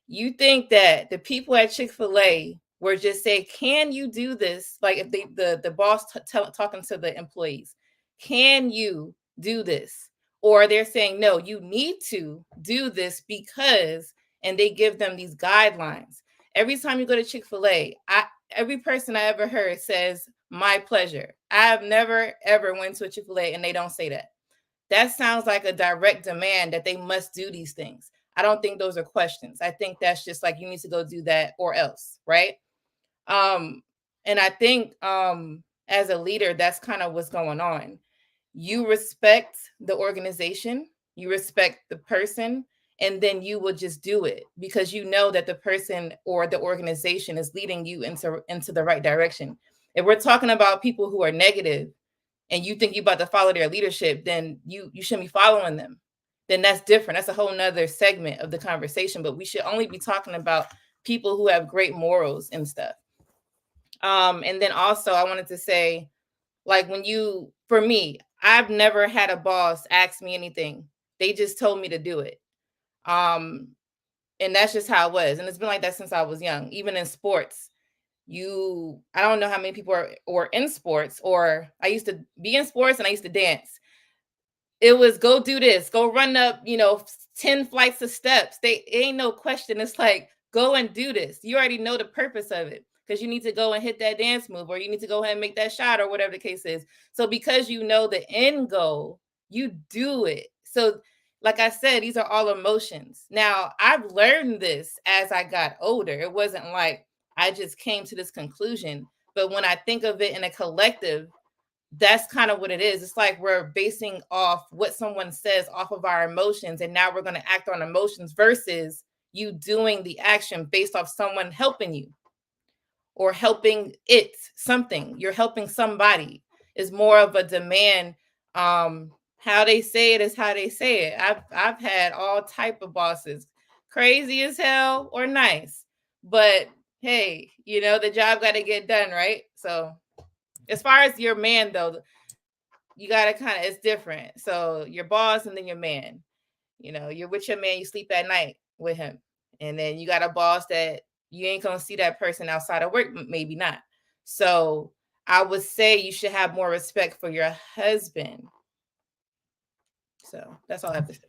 you think that the people at Chick-fil-A where just say, can you do this? Like if the boss talking to the employees, can you do this? Or they're saying, no, you need to do this because, and they give them these guidelines. Every time you go to Chick-fil-A, every person I ever heard says, my pleasure. I've never, ever went to a Chick-fil-A and they don't say that. That sounds like a direct demand that they must do these things. I don't think those are questions. I think that's just like, you need to go do that or else, right? And I think as a leader, that's kind of what's going on. You respect the organization, you respect the person, and then you will just do it because you know that the person or the organization is leading you into the right direction. If we're talking about people who are negative and you think you're about to follow their leadership, then you shouldn't be following them. Then that's different. That's a whole nother segment of the conversation, but we should only be talking about people who have great morals and stuff. And then also I wanted to say, like, for me, I've never had a boss ask me anything. They just told me to do it. And that's just how it was. And it's been like that since I was young. Even in sports, I don't know how many people are in sports, or I used to be in sports and I used to dance. It was go do this, go run up, 10 flights of steps. It ain't no question. It's like, go and do this. You already know the purpose of it because you need to go and hit that dance move, or you need to go ahead and make that shot, or whatever the case is. So because you know the end goal, you do it. So like I said, these are all emotions. Now, I've learned this as I got older. It wasn't like I just came to this conclusion. But when I think of it in a collective, that's kind of what it is. It's like we're basing off what someone says off of our emotions. And now we're going to act on emotions versus you doing the action based off someone helping you or helping something. You're helping somebody. Is more of a demand. How they say it is how they say it. I've had all type of bosses, crazy as hell or nice, but hey, the job got to get done, right? So as far as your man though, you got to it's different. So your boss and then your man, you're with your man, you sleep at night with him. And then you got a boss that you ain't going to see that person outside of work, maybe not. So I would say you should have more respect for your husband. So that's all I have to say.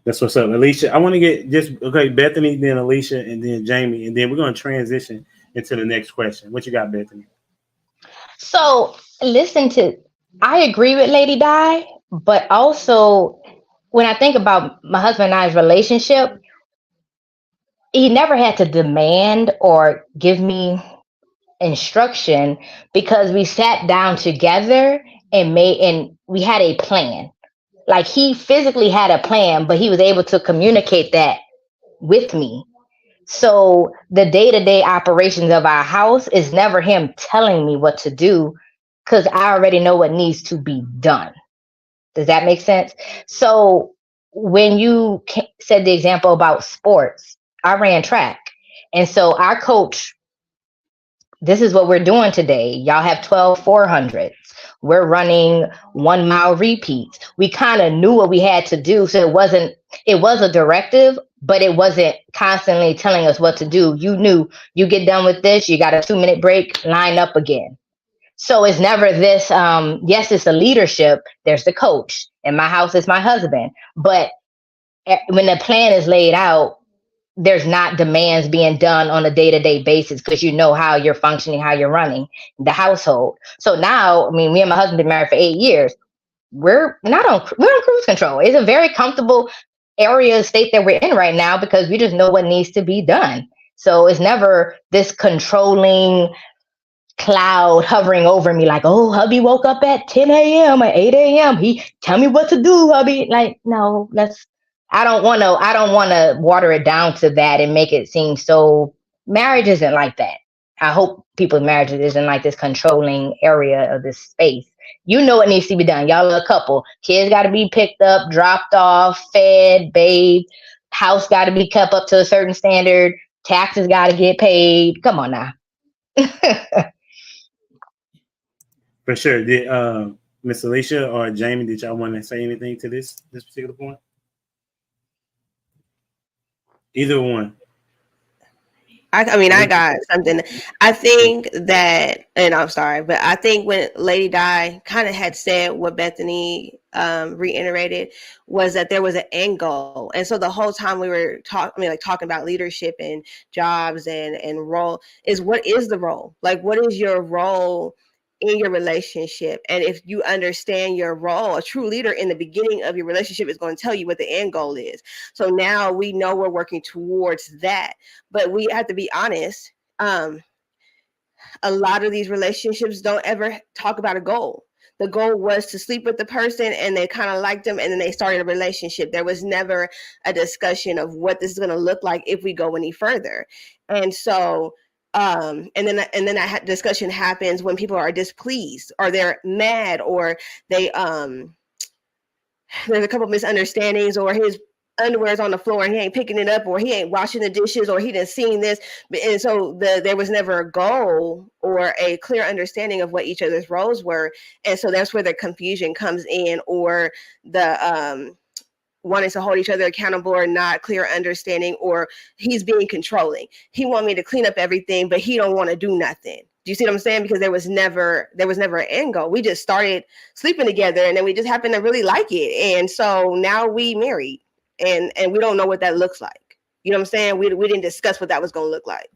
That's what's up, Alicia. I want to get Bethany, then Alicia, and then Jamie, and then we're going to transition into the next question. What you got, Bethany? So I agree with Lady Di, but also when I think about my husband and I's relationship, he never had to demand or give me instruction because we sat down together and we had a plan. Like, he physically had a plan, but he was able to communicate that with me. So the day-to-day operations of our house is never him telling me what to do because I already know what needs to be done. Does that make sense? So when you said the example about sports, I ran track. And so our coach, this is what we're doing today. Y'all have 12 400s. We're running 1 mile repeats. We kind of knew what we had to do. So it was a directive, but it wasn't constantly telling us what to do. You knew you get done with this, you got a 2-minute break, line up again. So it's never this, yes, it's the leadership. There's the coach. In my house, it's my husband. But when the plan is laid out, there's not demands being done on a day-to-day basis because you know how you're functioning, how you're running the household. So now, me and my husband been married for 8 years. We're on cruise control. It's a very comfortable state that we're in right now because we just know what needs to be done. So it's never this controlling cloud hovering over me like, oh, hubby woke up at 10 a.m. or 8 a.m. He tell me what to do, hubby. Like, no, I don't want to water it down to that and make it seem so. Marriage isn't like that. I hope people's marriages isn't like this controlling area of this space. You know what needs to be done. Y'all are a couple. Kids got to be picked up, dropped off, fed, bathed. House got to be kept up to a certain standard. Taxes got to get paid. Come on now. For sure. Did Miss Alicia or Jamie, did y'all want to say anything to this particular point? Either one. I got something. I think that, and I'm sorry, but I think when Lady Di kind of had said what Bethany reiterated was that there was an end goal. And so the whole time we were talking about leadership and jobs and role is, what is the role? Like, what is your role in your relationship. And if you understand your role, a true leader in the beginning of your relationship is going to tell you what the end goal is. So now we know we're working towards that, but we have to be honest. A lot of these relationships don't ever talk about a goal. The goal was to sleep with the person and they kind of liked them and then they started a relationship. There was never a discussion of what this is going to look like if we go any further. And so and then that discussion happens when people are displeased or they're mad or they there's a couple misunderstandings or his underwear is on the floor and he ain't picking it up or he ain't washing the dishes or he didn't seen this. And so there was never a goal or a clear understanding of what each other's roles were. And so that's where the confusion comes in, or the wanting to hold each other accountable or not clear understanding, or he's being controlling. He want me to clean up everything, but he don't want to do nothing. Do you see what I'm saying? Because there was never an end goal. We just started sleeping together and then we just happened to really like it. And so now we married and we don't know what that looks like. You know what I'm saying? We didn't discuss what that was going to look like.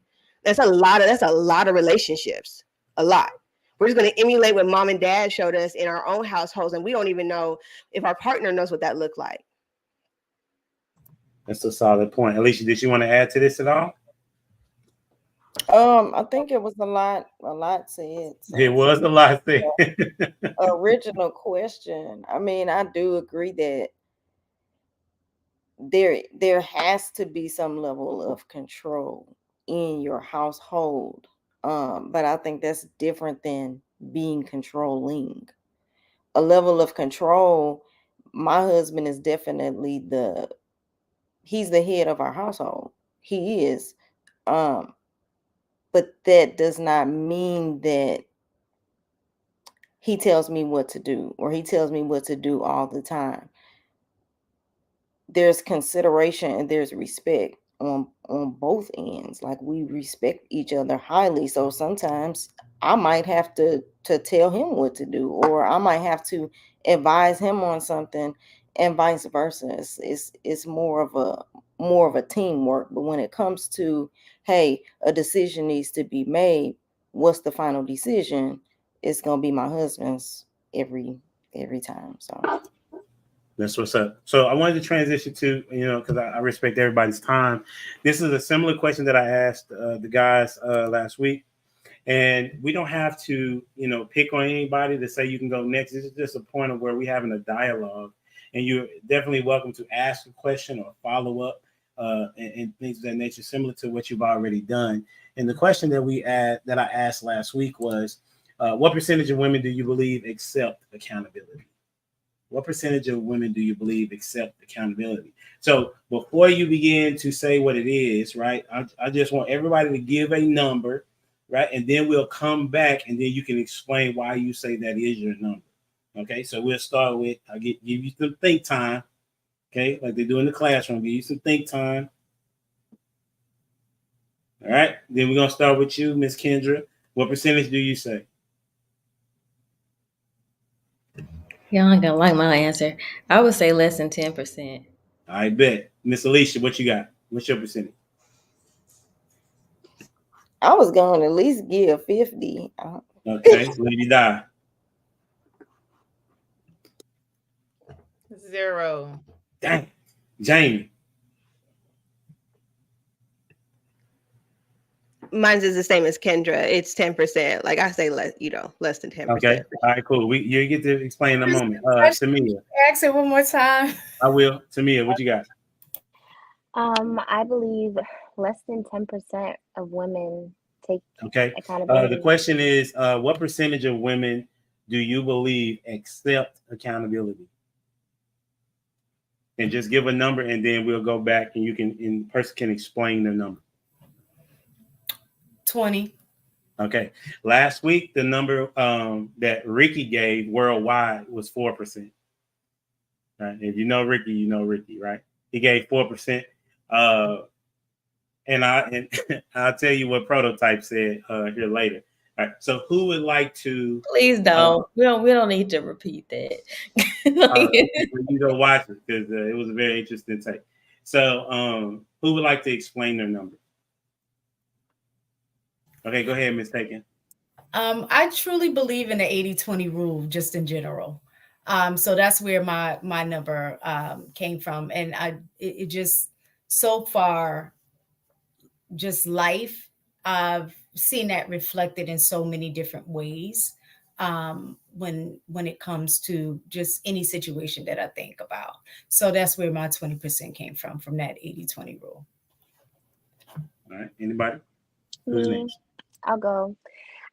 That's a lot of relationships. A lot. We're just going to emulate what mom and dad showed us in our own households. And we don't even know if our partner knows what that looked like. That's a solid point. Alicia, did you want to add to this at all? I think it was a lot said. So. It was a lot said. Original question. I mean, I do agree that there has to be some level of control in your household. But I think that's different than being controlling. A level of control, my husband is definitely he's the head of our household. He is. But that does not mean that he tells me what to do or he tells me what to do all the time. There's consideration and there's respect on both ends. Like, we respect each other highly. So sometimes I might have to tell him what to do, or I might have to advise him on something, and vice versa. It's more of a teamwork. But when it comes to, hey, a decision needs to be made, what's the final decision? It's gonna be my husband's every time. So that's what's up. So I wanted to transition to, because I respect everybody's time. This is a similar question that I asked the guys last week. And we don't have to, pick on anybody to say you can go next. This is just a point of where we're having a dialogue. And you're definitely welcome to ask a question or follow up and things of that nature, similar to what you've already done. And the question that I asked last week was, what percentage of women do you believe accept accountability? What percentage of women do you believe accept accountability? So before you begin to say what it is, right, I just want everybody to give a number, right? And then we'll come back and then you can explain why you say that is your number. Okay, so we'll start with, I'll give you some think time. Okay, like they do in the classroom, give you some think time. All right, then we're going to start with you, Miss Kendra. What percentage do you say? Y'all ain't gonna like my answer. I would say less than 10%. I bet. Miss Alicia, what you got? What's your percentage? I was going to at least give 50. Okay, Lady Di. 0. Dang. Jamie. Mine's is the same as Kendra. It's 10%. Like I say, less than 10%. Okay. All right, cool. You get to explain in a moment. Tamia. Ask it one more time. I will. Tamia, what you got? I believe less than 10% of women take accountability. The question is, what percentage of women do you believe accept accountability? And just give a number, and then we'll go back, and person can explain the number. 20. Okay. Last week, the number that Ricky gave worldwide was 4%. Right? If you know Ricky, you know Ricky, right? He gave 4%. And I'll tell you what Prototype said here later. All right. So who would like to? Please don't. We don't need to repeat that. You go watch it because it was a very interesting take. So who would like to explain their number? Okay, go ahead, Ms. Taken. I truly believe in the 80-20 rule just in general. So that's where my number came from. And it just so far, just life, I've seen that reflected in so many different ways when it comes to just any situation that I think about. So that's where my 20% came from that 80-20 rule. All right. Anybody? Who's Me, next? I'll go.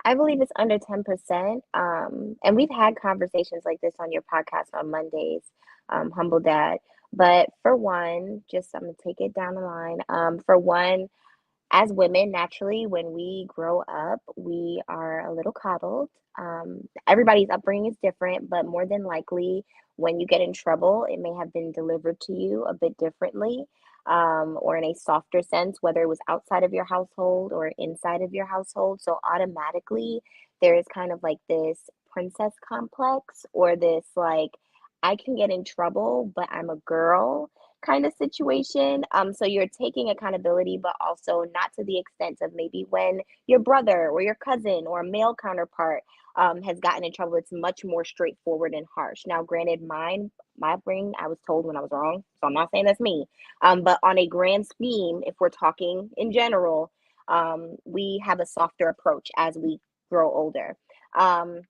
I believe it's under 10%. And we've had conversations like this on your podcast on Mondays, Humble Dad. But for one, just I'm gonna take it down the line. For one, as women, naturally, when we grow up, we are a little coddled. Everybody's upbringing is different, but more than likely, when you get in trouble, it may have been delivered to you a bit differently, or in a softer sense, whether it was outside of your household or inside of your household. So automatically, there is kind of like this princess complex, or this like, I can get in trouble, but I'm a girl kind of situation. So you're taking accountability, but also not to the extent of maybe when your brother or your cousin or a male counterpart has gotten in trouble. It's much more straightforward and harsh. Now, granted, my upbringing, I was told when I was wrong, so I'm not saying that's me. But on a grand scheme, if we're talking in general, we have a softer approach as we grow older. Um,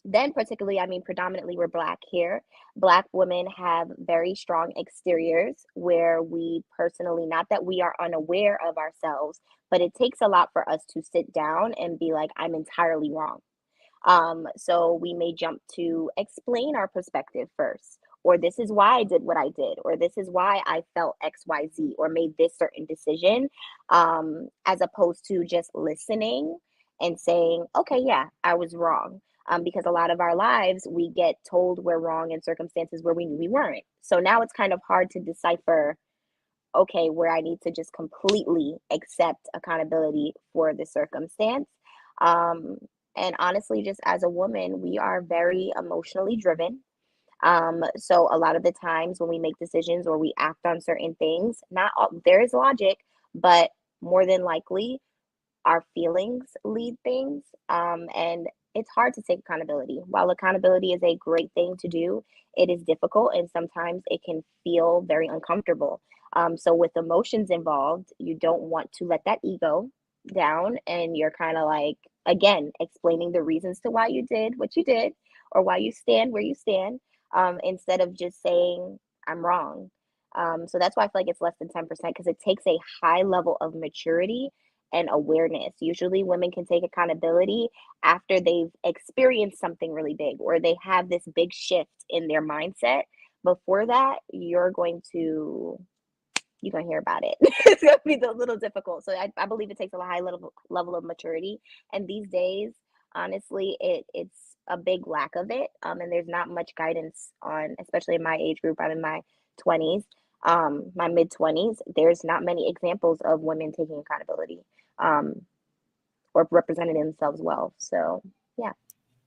then particularly, I mean, predominantly we're Black here. Black women have very strong exteriors where we personally, not that we are unaware of ourselves, but it takes a lot for us to sit down and be like, I'm entirely wrong. So we may jump to explain our perspective first, or this is why I did what I did, or this is why I felt XYZ, or made this certain decision, as opposed to just listening and saying, okay, yeah, I was wrong. Because a lot of our lives, we get told we're wrong in circumstances where we knew we weren't. So now it's kind of hard to decipher, okay, where I need to just completely accept accountability for the circumstance. Um, and honestly, just as a woman, we are very emotionally driven. So a lot of the times when we make decisions or we act on certain things, not all, there is logic, but more than likely our feelings lead things. And it's hard to take accountability. While accountability is a great thing to do, it is difficult and sometimes it can feel very uncomfortable. So, with emotions involved, you don't want to let that ego down, and you're kind of like, again, explaining the reasons to why you did what you did or why you stand where you stand, instead of just saying, I'm wrong. So that's why I feel like it's less than 10% because it takes a high level of maturity and awareness. Usually, women can take accountability after they've experienced something really big or they have this big shift in their mindset. Before that, you're gonna hear about it. It's gonna be a little difficult. So I believe it takes a high level of maturity. And these days, honestly, it's a big lack of it. And there's not much guidance on, especially in my age group. I'm in my 20s, my mid 20s. There's not many examples of women taking accountability, um, or representing themselves well. So yeah.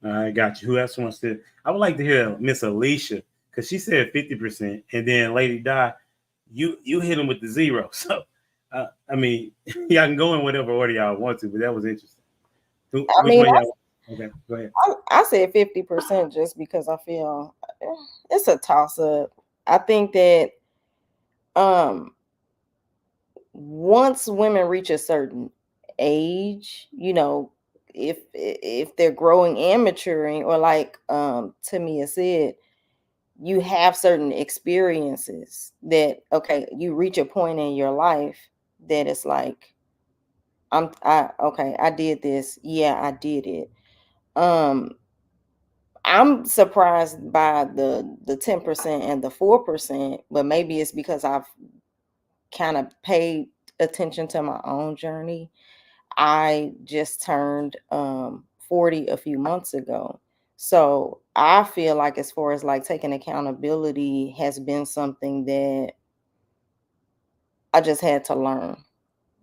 I got you. Who else wants to? I would like to hear Miss Alicia because she said 50%, and then Lady Di, you hit him with the zero. So, I mean, y'all can go in whatever order y'all want to, but that was interesting. Which mean, one y'all? Okay, go ahead. I said 50% just because I feel it's a toss up. I think that once women reach a certain age, you know, if they're growing and maturing, or like Tamia said, you have certain experiences that, okay, you reach a point in your life that it's like, I did this. Yeah, I did it. I'm surprised by the 10% and the 4%, but maybe it's because I've kind of paid attention to my own journey. I just turned 40 a few months ago. So I feel like as far as like taking accountability has been something that I just had to learn.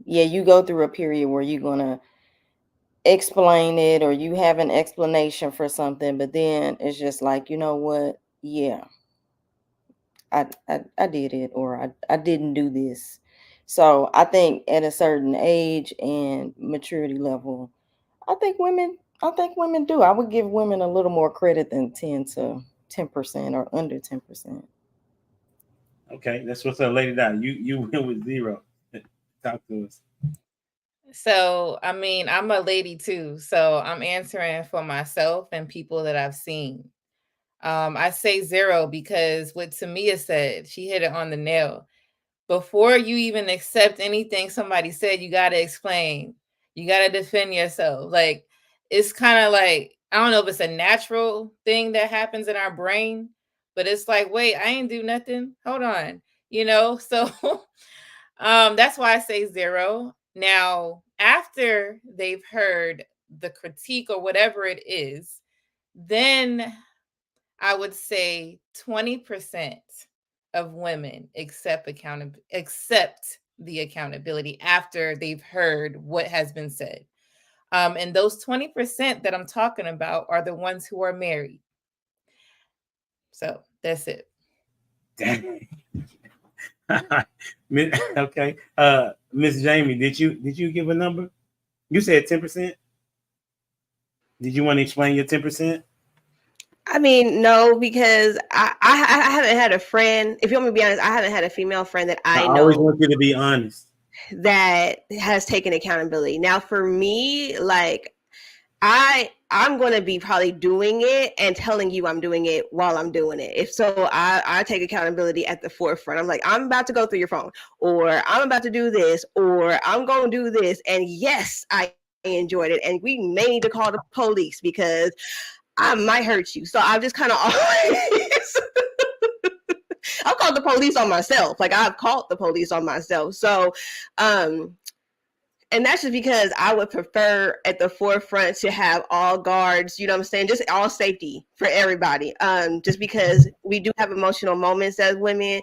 Yeah, you go through a period where you're going to explain it or you have an explanation for something, but then it's just like, you know what? Yeah, I did it, or I didn't do this. So I think at a certain age and maturity level, I think women I think women do. I would give women a little more credit than 10 to 10% or under 10%. Okay, that's what's up, Lady Di. You went with 0. Talk to us. So, I mean, I'm a lady too. So I'm answering for myself and people that I've seen. I say 0 because what Tamia said, she hit it on the nail. Before you even accept anything somebody said, you got to explain. You got to defend yourself. Like, it's kind of like, I don't know if it's a natural thing that happens in our brain, but it's like, wait, I ain't do nothing. Hold on. So that's why I say 0. Now, after they've heard the critique or whatever it is, then I would say 20% of women accept the accountability after they've heard what has been said. And those 20% that I'm talking about are the ones who are married. So that's it. Dang. Okay. Miss Jamie, did you give a number? You said 10%. Did you want to explain your 10%? I mean, no, because I haven't had a friend. If you want me to be honest, I haven't had a female friend that I always know want you to be honest. that has taken accountability. Now, for me, like I'm going to be probably doing it and telling you I'm doing it while I'm doing it. If so, I take accountability at the forefront. I'm like, I'm about to go through your phone, or I'm about to do this, or I'm going to do this. And yes, I enjoyed it. And we may need to call the police because I might hurt you. So I've just kind of always, I've called the police on myself. Like I've called the police on myself. So, and that's just because I would prefer at the forefront to have all guards, you know what I'm saying? Just all safety for everybody. Just because we do have emotional moments as women.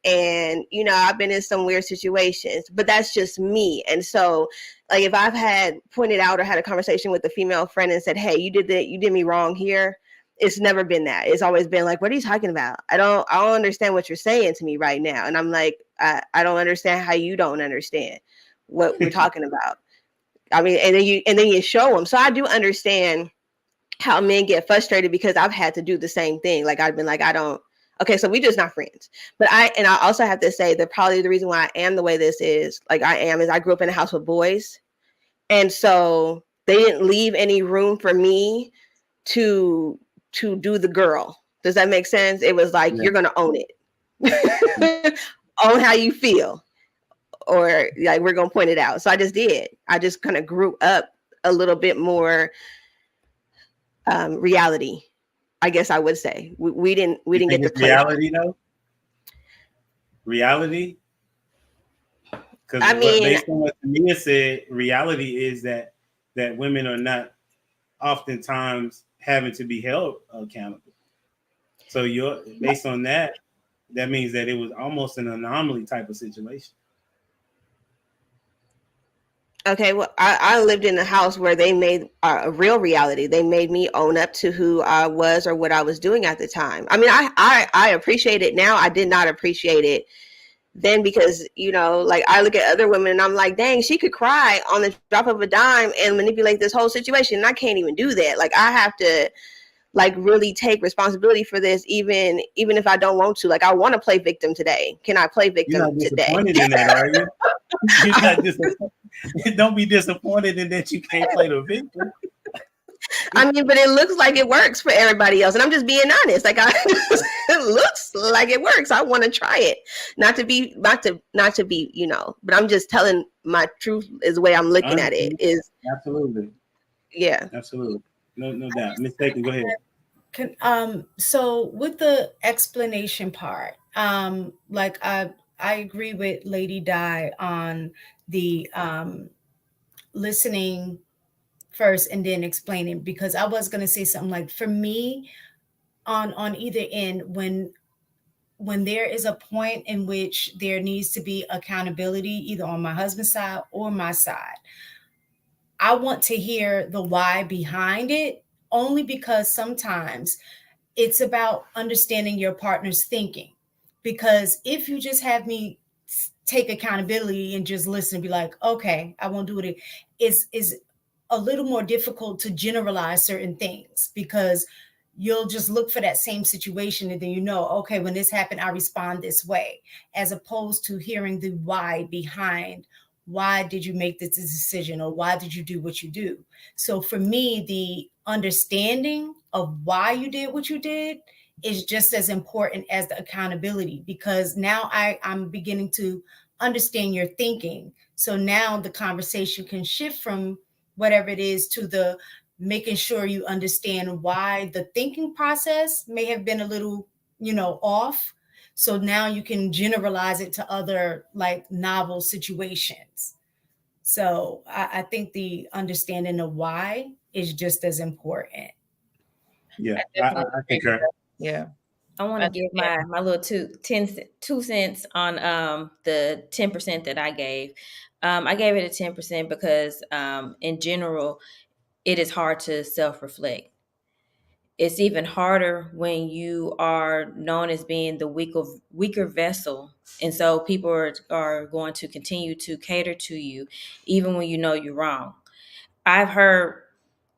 And, I've been in some weird situations, but that's just me. And so, like, if I've had pointed out or had a conversation with a female friend and said, hey, you did me wrong here. It's never been that. It's always been like, what are you talking about? I don't understand what you're saying to me right now. And I'm like, I don't understand how you don't understand what we're talking about. I mean, and then you show them. So I do understand how men get frustrated because I've had to do the same thing. Like I've been like, okay, so we just not friends. But I also have to say that probably the reason why I am the way this is, like I am, is I grew up in a house with boys. And so they didn't leave any room for me to do the girl. Does that make sense? It was like, You're going to own it. Own how you feel. Or like, we're going to point it out. So I just did. I just kind of grew up a little bit more reality, I guess I would say. We didn't get to play reality though. Reality. Because based on what Tamia said, reality is that women are not oftentimes having to be held accountable. So based on that means that it was almost an anomaly type of situation. Okay, well, I lived in a house where they made a real reality. They made me own up to who I was or what I was doing at the time. I mean, I appreciate it now. I did not appreciate it then because, like I look at other women and I'm like, dang, she could cry on the drop of a dime and manipulate this whole situation. And I can't even do that. Like I have to like really take responsibility for this, even if I don't want to. Like I want to play victim today. Can I play victim today? You're not disappointed in that, are you? You're not disappointed. Don't be disappointed in that you can't play the victim. I mean, but it looks like it works for everybody else, and I'm just being honest. Like it looks like it works. I want to try it, not to be, But I'm just telling my truth is the way I'm looking at it. Is absolutely, yeah, absolutely, no doubt. Miss Bacon, go ahead. So with the explanation part, like I agree with Lady Di on the listening first and then explaining, because I was going to say something like, for me, on either end, when there is a point in which there needs to be accountability, either on my husband's side or my side, I want to hear the why behind it, only because sometimes it's about understanding your partner's thinking. Because if you just have me take accountability and just listen and be like, okay, I won't do it, is a little more difficult to generalize certain things, because you'll just look for that same situation and then okay, when this happened, I respond this way, as opposed to hearing the why behind why did you make this decision, or why did you do what you do. So for me, the understanding of why you did what you did is just as important as the accountability, because now I'm beginning to understand your thinking. So now the conversation can shift from whatever it is to the making sure you understand why the thinking process may have been a little, off. So now you can generalize it to other like novel situations. So I think the understanding of why is just as important. Yeah, I definitely agree with concur. that. Yeah. I want to give my little 2 cents on the 10% that I gave. I gave it a 10% because in general, it is hard to self-reflect. It's even harder when you are known as being the weaker vessel. And so people are going to continue to cater to you, even when you know you're wrong. I've heard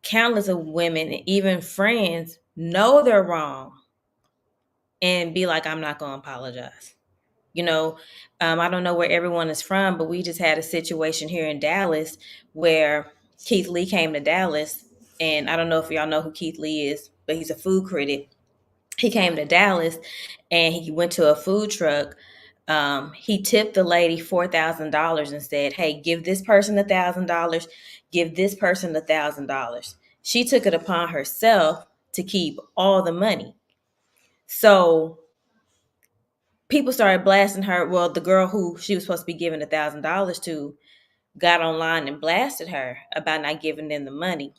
countless of women, even friends, know they're wrong and be like, I'm not going to apologize. I don't know where everyone is from, but we just had a situation here in Dallas where Keith Lee came to Dallas. And I don't know if y'all know who Keith Lee is, but he's a food critic. He came to Dallas and he went to a food truck. He tipped the lady $4,000 and said, hey, give this person $1,000, give this person $1,000. She took it upon herself to keep all the money. So people started blasting her. Well, the girl who she was supposed to be giving $1,000 to got online and blasted her about not giving them the money.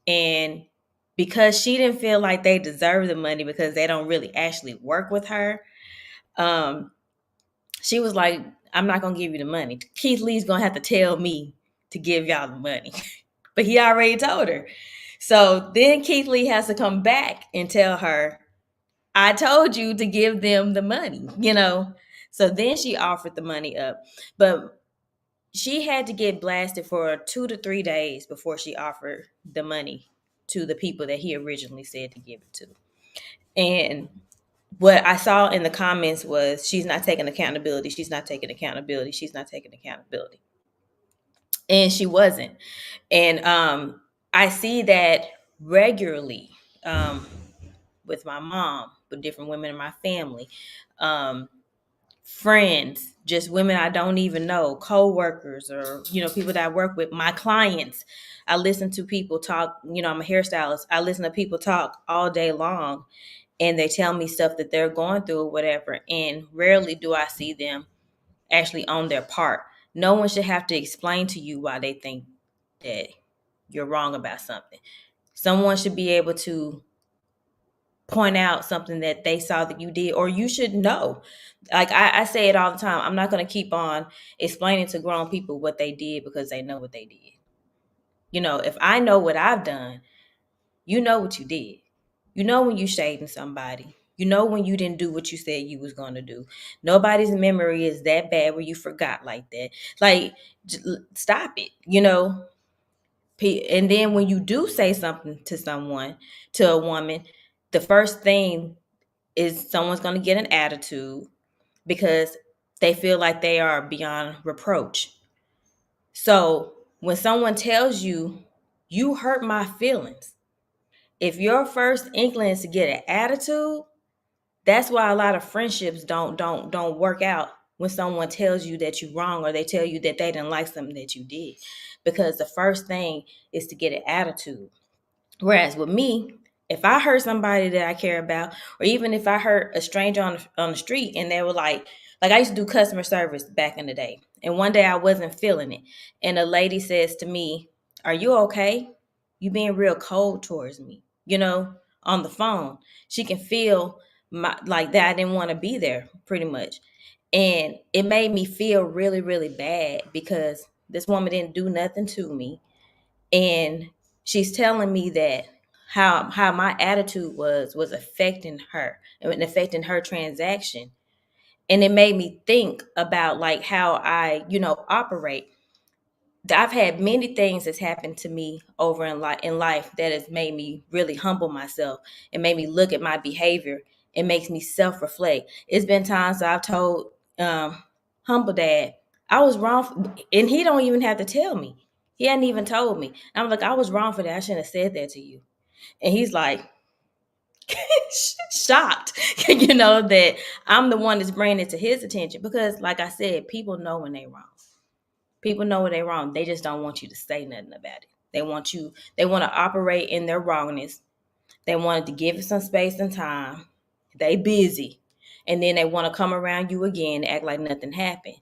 And because she didn't feel like they deserved the money because they don't really actually work with her, she was like, I'm not going to give you the money. Keith Lee's going to have to tell me to give y'all the money. But he already told her. So then Keith Lee has to come back and tell her, I told you to give them the money, So then she offered the money up. But she had to get blasted for 2 to 3 days before she offered the money to the people that he originally said to give it to. And what I saw in the comments was, she's not taking accountability. She's not taking accountability. She's not taking accountability. And she wasn't. And I see that regularly with my mom, with different women in my family, friends, just women I don't even know, co-workers, or, people that I work with, my clients. I listen to people talk, I'm a hairstylist. I listen to people talk all day long, and they tell me stuff that they're going through or whatever. And rarely do I see them actually own their part. No one should have to explain to you why they think that you're wrong about something. Someone should be able to point out something that they saw that you did, or you should know. Like I say it all the time. I'm not going to keep on explaining to grown people what they did because they know what they did. If I know what I've done, you know what you did. You know when you shading somebody. You know when you didn't do what you said you was going to do. Nobody's memory is that bad where you forgot like that. Like, stop it, And then when you do say something to someone, to a woman, the first thing is someone's going to get an attitude because they feel like they are beyond reproach. So when someone tells you, you hurt my feelings, if your first inkling is to get an attitude, that's why a lot of friendships don't work out when someone tells you that you're wrong, or they tell you that they didn't like something that you did, because the first thing is to get an attitude. Whereas with me, if I hurt somebody that I care about, or even if I hurt a stranger on the street and they were like I used to do customer service back in the day. And one day I wasn't feeling it. And a lady says to me, are you okay? You being real cold towards me, on the phone. She can feel like that I didn't want to be there, pretty much. And it made me feel really, really bad because this woman didn't do nothing to me. And she's telling me that how my attitude was affecting her and affecting her transaction. And it made me think about like how I, operate. I've had many things that's happened to me over in life that has made me really humble myself and made me look at my behavior. It makes me self-reflect. It's been times that I've told humble dad I was wrong, and he don't even have to tell me. He hadn't even told me. I'm like, I was wrong for that. I shouldn't have said that to you. And he's like, shocked, that I'm the one that's bringing it to his attention. Because, like I said, people know when they're wrong. People know when they're wrong. They just don't want you to say nothing about it. They want to operate in their wrongness. They wanted to give it some space and time. They busy. And then they want to come around you again and act like nothing happened.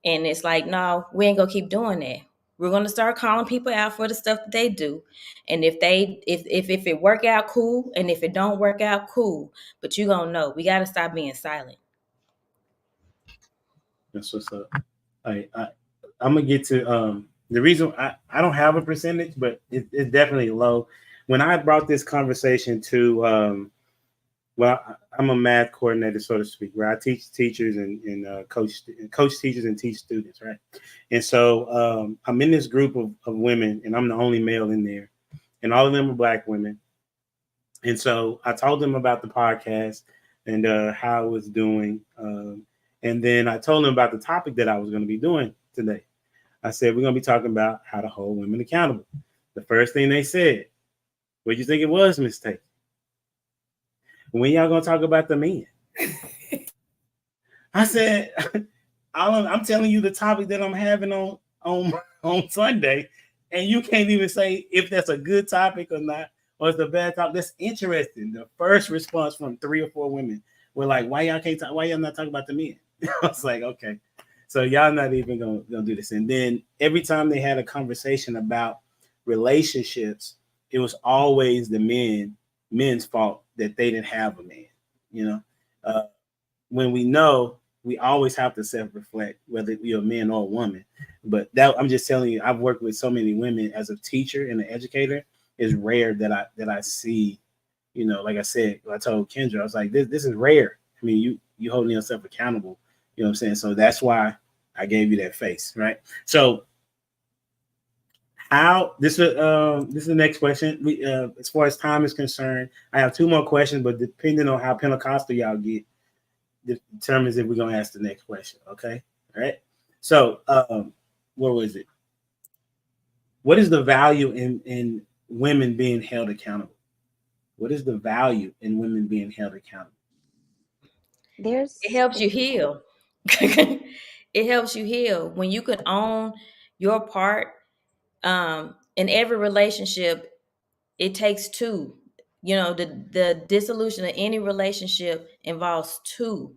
And it's like, no, we ain't gonna keep doing that. We're gonna start calling people out for the stuff that they do. And if it work out, cool. And if it don't work out, cool. But you gonna know. We gotta stop being silent. That's what's up. I'm gonna get to the reason I don't have a percentage, but it's definitely low. When I brought this conversation to well, I'm a math coordinator, so to speak, where I teach teachers and coach teachers and teach students, right? And so I'm in this group of women, and I'm the only male in there, and all of them are Black women. And so I told them about the podcast and how it was doing. And then I told them about the topic that I was going to be doing today. I said, we're going to be talking about how to hold women accountable. The first thing they said, what do you think it was, Miss Tate? When y'all going to talk about the men? I said, I'm telling you the topic that I'm having on Sunday, and you can't even say if that's a good topic or not, or it's a bad topic. That's interesting. The first response from 3 or 4 women were like, why y'all not talking about the men? I was like, okay. So y'all not even gonna do this. And then every time they had a conversation about relationships, it was always the men's fault that they didn't have a man. When we know, we always have to self-reflect, whether you're a man or a woman. But that, I'm just telling you, I've worked with so many women as a teacher and an educator. It's rare that I see, like I said, I told Kendra, I was like, this is rare. I mean, you holding yourself accountable. You know what I'm saying? So that's why I gave you that face, right? So this is the next question. We as far as time is concerned, I have 2 more questions, but depending on how Pentecostal y'all get, determines if we're gonna ask the next question. Okay, all right. So where was it? What is the value in women being held accountable? What is the value in women being held accountable? It helps you heal. It helps you heal when you can own your part. In every relationship, it takes 2. The dissolution of any relationship involves 2.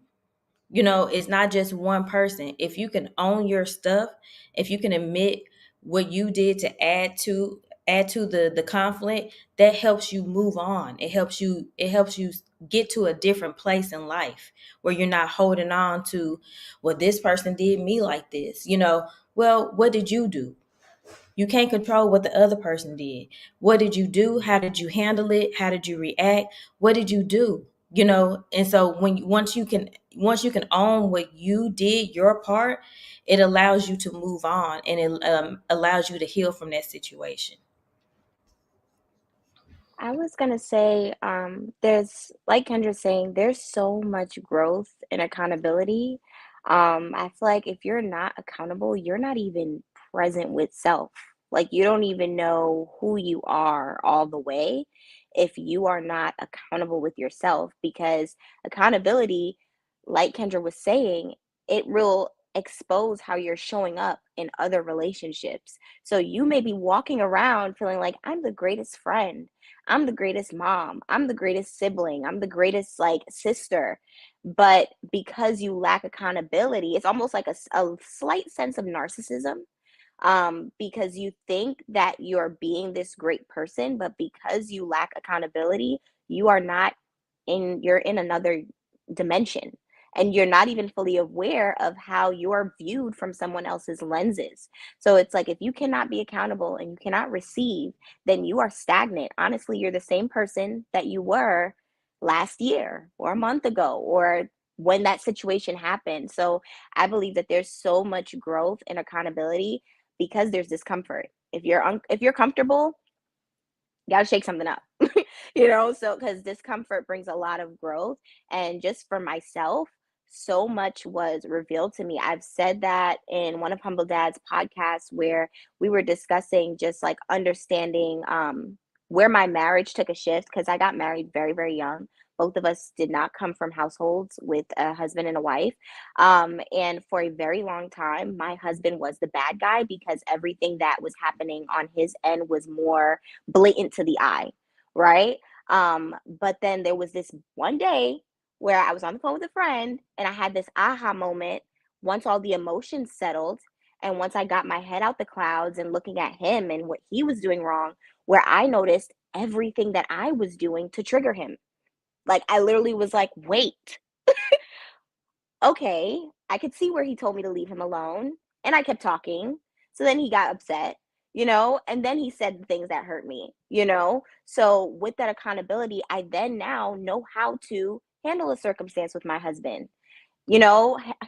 It's not just one person. If you can own your stuff, if you can admit what you did to add to the conflict, that helps you move on. It helps you get to a different place in life where you're not holding on to, well, this person did me like this. Well, what did you do? You can't control what the other person did. What did you do? How did you handle it? How did you react? What did you do? And so once you can own what you did, your part, it allows you to move on, and it allows you to heal from that situation. I was gonna say, there's, like Kendra's saying, there's so much growth and accountability. I feel like if you're not accountable, you're not even present with self. Like you don't even know who you are all the way if you are not accountable with yourself, because accountability, like Kendra was saying, it will expose how you're showing up in other relationships. So you may be walking around feeling like, I'm the greatest friend, I'm the greatest mom, I'm the greatest sibling, I'm the greatest like sister. But because you lack accountability, it's almost like a slight sense of narcissism, because you think that you're being this great person, but because you lack accountability, you are not you're in another dimension, and you're not even fully aware of how you're viewed from someone else's lenses. So it's like, if you cannot be accountable and you cannot receive, then you are stagnant. Honestly, you're the same person that you were last year or a month ago or when that situation happened. So I believe that there's so much growth and accountability, because there's discomfort. If you're comfortable, you gotta shake something up. So because discomfort brings a lot of growth. And just for myself, so much was revealed to me. I've said that in one of Humble Dad's podcasts where we were discussing just like understanding where my marriage took a shift, because I got married very, very young. Both of us did not come from households with a husband and a wife. And for a very long time, my husband was the bad guy because everything that was happening on his end was more blatant to the eye, right? But then there was this one day where I was on the phone with a friend and I had this aha moment once all the emotions settled and once I got my head out the clouds and looking at him and what he was doing wrong, where I noticed everything that I was doing to trigger him. Like, I literally was like, wait, okay, I could see where he told me to leave him alone. And I kept talking. So then he got upset, and then he said the things that hurt me, So with that accountability, I then now know how to handle a circumstance with my husband,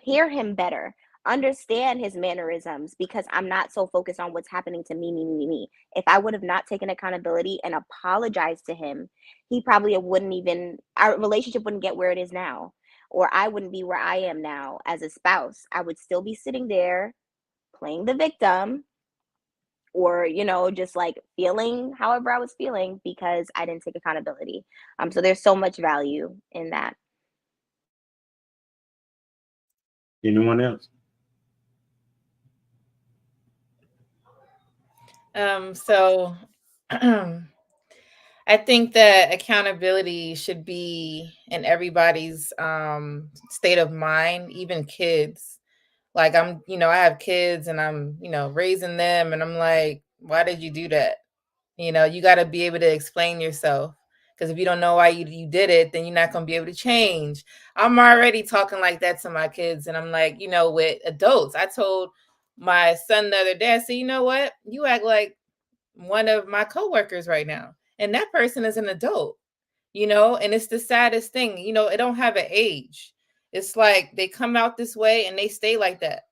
hear him better, understand his mannerisms, because I'm not so focused on what's happening to me. If I would have not taken accountability and apologized to him, he probably our relationship wouldn't get where it is now, or I wouldn't be where I am now as a spouse. I would still be sitting there playing the victim, or, just like feeling however I was feeling because I didn't take accountability. So there's so much value in that. Anyone else? So I think that accountability should be in everybody's state of mind, even kids. Like I have kids and I'm, raising them and I'm like, why did you do that? You got to be able to explain yourself, because if you don't know why you did it, then you're not going to be able to change. I'm already talking like that to my kids. And I'm like, with adults, I told my son the other day, I said, you know what? You act like one of my coworkers right now. And that person is an adult, and it's the saddest thing, it don't have an age. It's like they come out this way and they stay like that.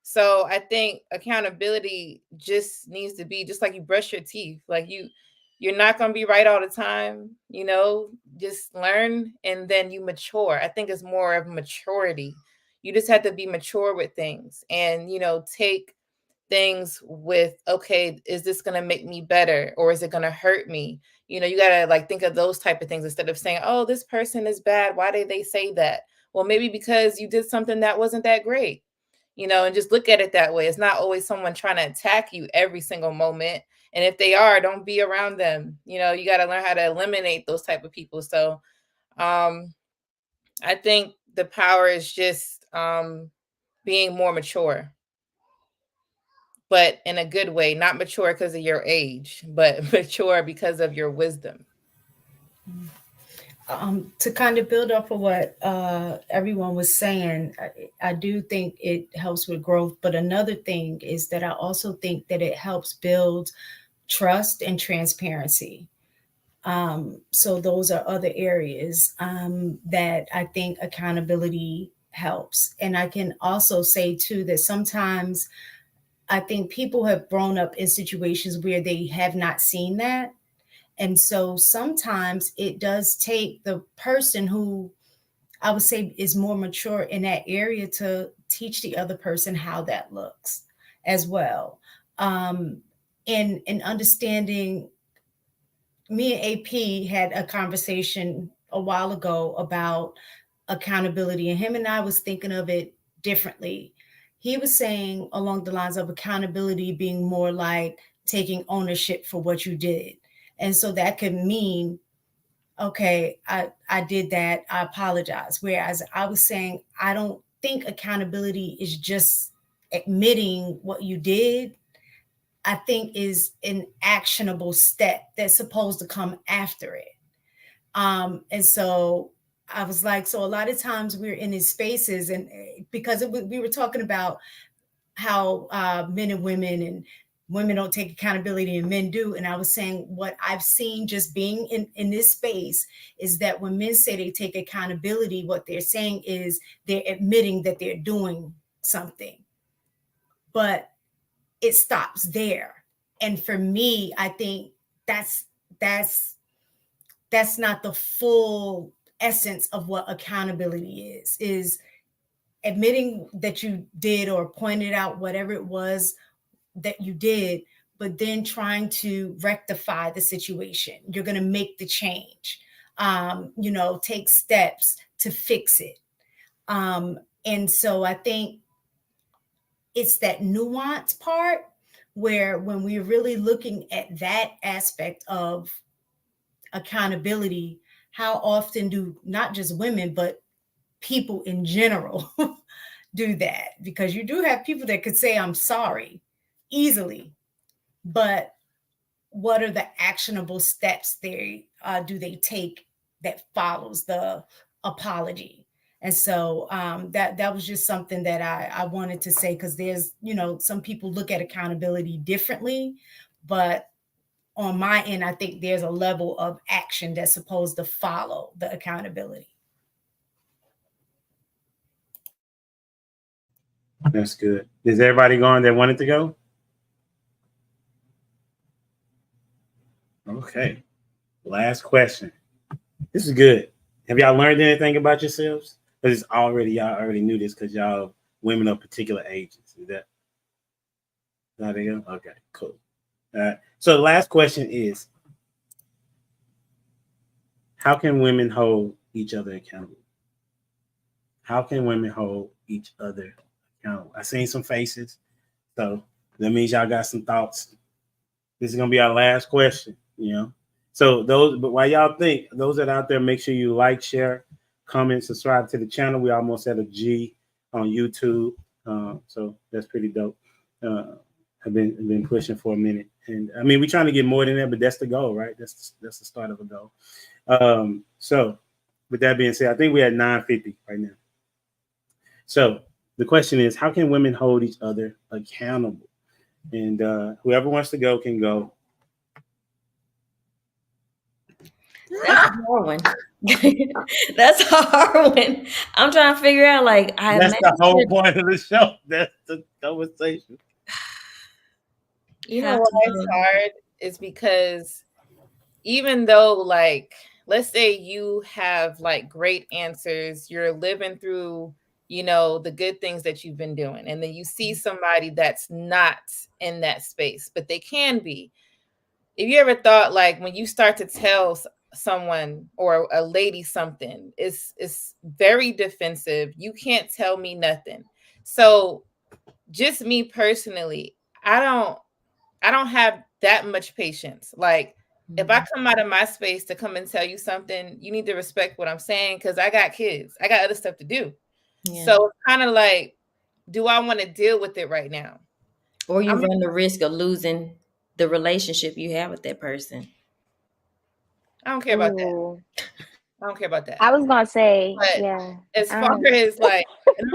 So I think accountability just needs to be just like you brush your teeth. Like you're not going to be right all the time, just learn and then you mature. I think it's more of maturity. You just have to be mature with things and, take things with, okay, is this going to make me better or is it going to hurt me? You got to like think of those type of things instead of saying, oh, this person is bad. Why did they say that? Well, maybe because you did something that wasn't that great. And just look at it that way. It's not always someone trying to attack you every single moment. And if they are, don't be around them. You got to learn how to eliminate those type of people. So I think the power is just being more mature, but in a good way, not mature because of your age, but mature because of your wisdom. To kind of build off of what everyone was saying, I do think it helps with growth. But another thing is that I also think that it helps build trust and transparency. So those are other areas that I think accountability helps. And I can also say, too, that sometimes I think people have grown up in situations where they have not seen that. And so sometimes it does take the person who I would say is more mature in that area to teach the other person how that looks as well. In understanding, me and AP had a conversation a while ago about accountability, and him and I was thinking of it differently. He was saying along the lines of accountability being more like taking ownership for what you did. And so that could mean, okay, I did that, I apologize. Whereas I was saying, I don't think accountability is just admitting what you did. I think is an actionable step that's supposed to come after it. And so I was like, so a lot of times we're in these spaces, and because we were talking about how men and women don't take accountability and men do. And I was saying what I've seen just being in this space is that when men say they take accountability, what they're saying is they're admitting that they're doing something. But it stops there. And for me, I think that's not the full essence of what accountability is admitting that you did or pointed out whatever it was that you did, but then trying to rectify the situation. You're going to make the change, take steps to fix it. And so I think it's that nuance part where when we're really looking at that aspect of accountability, how often do not just women, but people in general do that? Because you do have people that could say, I'm sorry easily, but what are the actionable steps do they take that follows the apology? And so that was just something that I wanted to say, because there's, some people look at accountability differently, but on my end, I think there's a level of action that's supposed to follow the accountability. That's good. Is everybody going that wanted to go? Okay. Last question. This is good. Have y'all learned anything about yourselves? Because y'all already knew this because y'all women of particular ages. Is that how they go? Okay, cool. All right. So the last question is, how can women hold each other accountable? How can women hold each other accountable? I seen some faces, so that means y'all got some thoughts. This is gonna be our last question, So but while y'all think, those that are out there, make sure you like, share, comment, subscribe to the channel. We almost at a G on YouTube, so that's pretty dope. I've been pushing for a minute, and I mean we're trying to get more than that, but that's the goal, right? That's the start of a goal. So with that being said, I think we're at 950 right now. So the question is, how can women hold each other accountable? And whoever wants to go can go. That's a hard one. That's a hard one. I'm trying to figure out, that's the whole point of the show. That's the conversation. You know why it's hard is because even though, let's say you have great answers, you're living through, the good things that you've been doing, and then you see somebody that's not in that space, but they can be. If you ever thought, when you start to tell someone or a lady something, it's very defensive. You can't tell me nothing. So just me personally, I don't have that much patience. If I come out of my space to come and tell you something, you need to respect what I'm saying, because I got kids. I got other stuff to do. Yeah. So it's kind of do I want to deal with it right now? Or you run the risk of losing the relationship you have with that person. I don't care about that. I don't care about that. I was going to say, but yeah. As far as let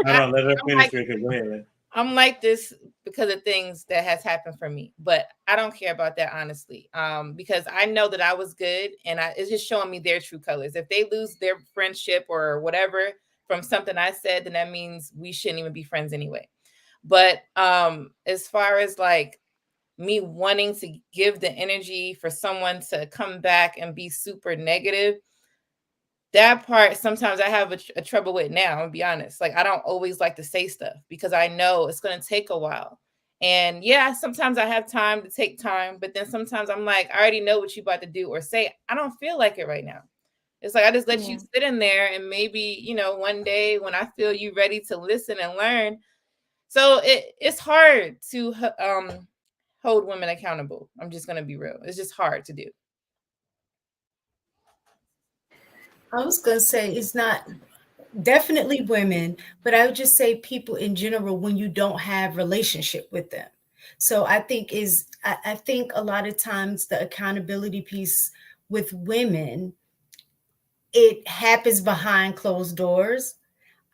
her finish it. Go ahead. I'm like this because of things that has happened for me, but I don't care about that, honestly, because I know that I was good, and it's just showing me their true colors. If they lose their friendship or whatever from something I said, then that means we shouldn't even be friends anyway. But as far as me wanting to give the energy for someone to come back and be super negative, that part sometimes I have a trouble with now. I'm gonna be honest. I don't always like to say stuff because I know it's gonna take a while. And yeah, sometimes I have time to take time, but then sometimes I'm I already know what you about to do or say. I don't feel like it right now. It's I just let you sit in there, and maybe, one day when I feel you ready to listen and learn. So it's hard to hold women accountable. I'm just gonna be real. It's just hard to do. I was going to say it's not definitely women, but I would just say people in general when you don't have relationship with them. So I think I think a lot of times the accountability piece with women, it happens behind closed doors.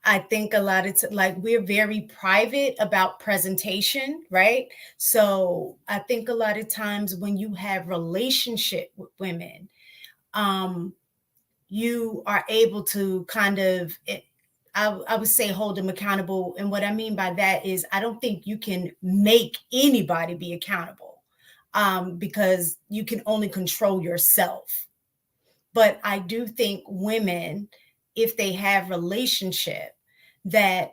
I think a lot of we're very private about presentation, right? So I think a lot of times when you have relationship with women, you are able to kind of I would say hold them accountable. And what I mean by that is I don't think you can make anybody be accountable, because you can only control yourself. But I do think women, if they have relationship, that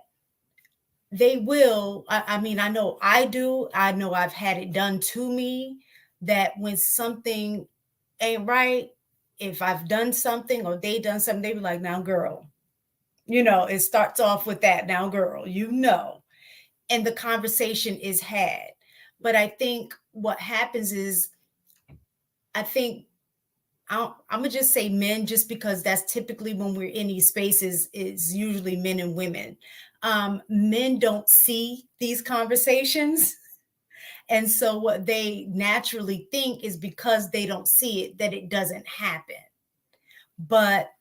they will, I mean, I know I do. I know I've had it done to me, that when something ain't right, if I've done something or they done something, they be like, now, girl, it starts off with that. Now, girl, and the conversation is had. But I think what happens is, I think I'm gonna just say men, just because that's typically when we're in these spaces, is usually men and women. Men don't see these conversations. And so what they naturally think is, because they don't see it, that it doesn't happen. But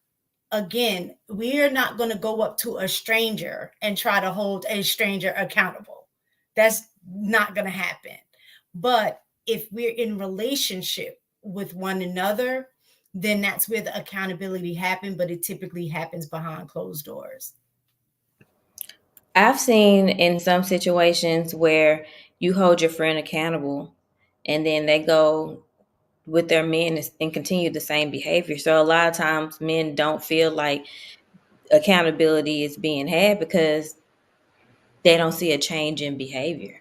again, we are not going to go up to a stranger and try to hold a stranger accountable. That's not going to happen. But if we're in relationship with one another, then that's where the accountability happens, but it typically happens behind closed doors. I've seen in some situations where you hold your friend accountable and then they go with their men and continue the same behavior. So a lot of times men don't feel like accountability is being had because they don't see a change in behavior.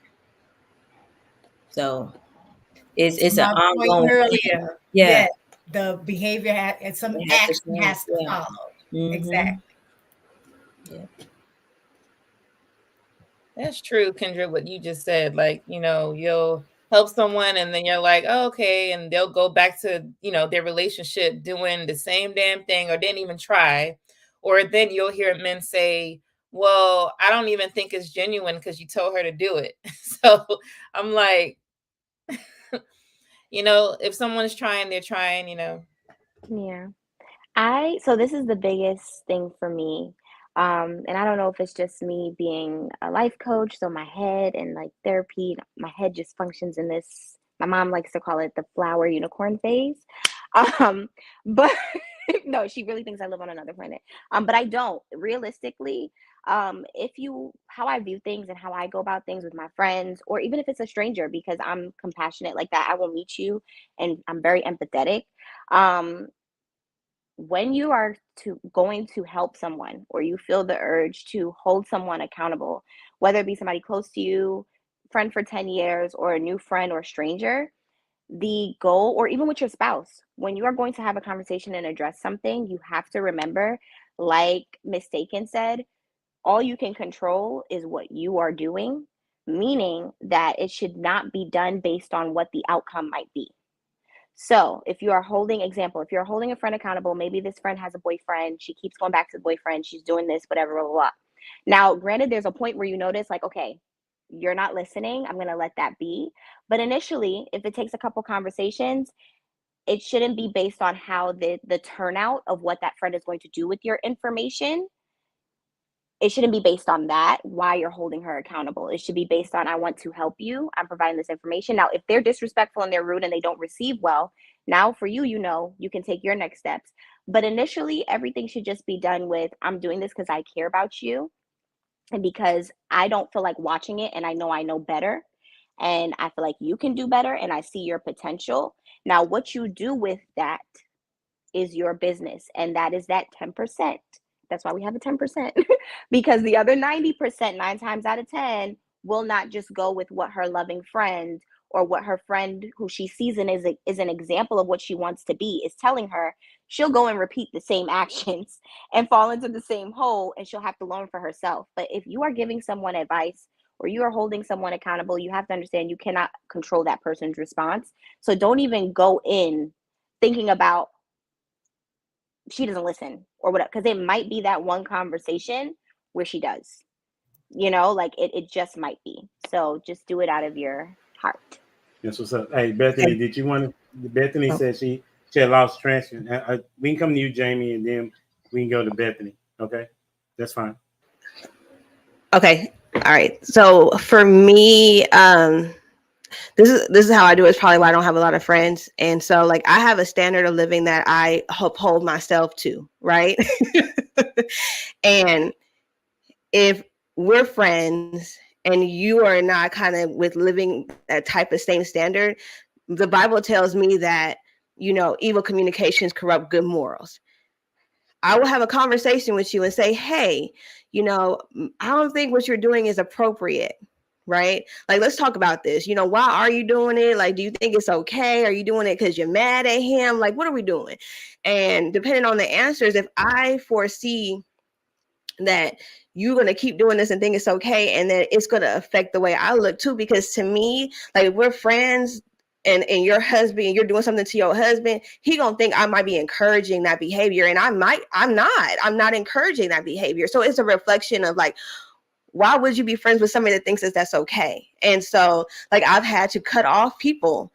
So it's an My point ongoing thing. earlier, Yeah. that the behavior and some It has to action change, has to yeah. follow. Mhm. Exactly. Yeah. That's true, Kendra, what you just said. Like, you'll help someone and then you're like, oh, okay. And they'll go back to, their relationship doing the same damn thing or didn't even try. Or then you'll hear men say, well, I don't even think it's genuine because you told her to do it. So I'm like, if someone's trying, they're trying, Yeah. So this is the biggest thing for me. And I don't know if it's just me being a life coach, so my head and like therapy, my head just functions in this. My mom likes to call it the flower unicorn phase. But no, she really thinks I live on another planet. But I don't. Realistically, how I view things and how I go about things with my friends, or even if it's a stranger, because I'm compassionate like that, I will meet you and I'm very empathetic. When you are going to help someone, or you feel the urge to hold someone accountable, whether it be somebody close to you, friend for 10 years, or a new friend or stranger, the goal, or even with your spouse, when you are going to have a conversation and address something, you have to remember, like Mistaken said, all you can control is what you are doing, meaning that it should not be done based on what the outcome might be. So if you're holding a friend accountable, maybe this friend has a boyfriend, she keeps going back to the boyfriend, she's doing this, whatever, blah, blah, blah. Now, granted, there's a point where you notice, like, okay, you're not listening, I'm going to let that be. But initially, if it takes a couple conversations, it shouldn't be based on how the turnout of what that friend is going to do with your information. It shouldn't be based on that, why you're holding her accountable. It should be based on, I want to help you, I'm providing this information. Now, if they're disrespectful and they're rude and they don't receive well, now for you, you can take your next steps. But initially, everything should just be done with, I'm doing this because I care about you and because I don't feel like watching it, and I know better, and I feel like you can do better, and I see your potential. Now, what you do with that is your business, and that is that 10%. That's why we have a 10%, because the other 90%, 9 times out of 10, will not just go with what her loving friend, or what her friend who she sees in is an example of what she wants to be is telling her. She'll go and repeat the same actions and fall into the same hole, and she'll have to learn for herself. But if you are giving someone advice, or you are holding someone accountable, you have to understand you cannot control that person's response. So don't even go in thinking about, she doesn't listen or whatever, because it might be that one conversation where she does, like it just might be. So just do it out of your heart. That's what's up. Hey, Bethany, did you want to? Bethany said she had lost traction. We can come to you, Jamie, and then we can go to Bethany. Okay, that's fine. Okay. All right. So for me, this is how I do it. It's probably why I don't have a lot of friends. And so like I have a standard of living that I uphold myself to, right? And if we're friends and you are not kind of with living that type of same standard, the Bible tells me that, you know, evil communications corrupt good morals. I will have a conversation with you and say, hey, you know, I don't think what you're doing is appropriate, right? Like, let's talk about this. You know, why are you doing it? Like, do you think it's okay? Are you doing it because you're mad at him? Like, what are we doing? And depending on the answers, if I foresee that you're going to keep doing this and think it's okay, and then it's going to affect the way I look too, because to me, like, if we're friends, and your husband, you're doing something to your husband, he gonna think I might be encouraging that behavior, and I'm not encouraging that behavior. So it's a reflection of like, why would you be friends with somebody that thinks that that's okay? And so, like, I've had to cut off people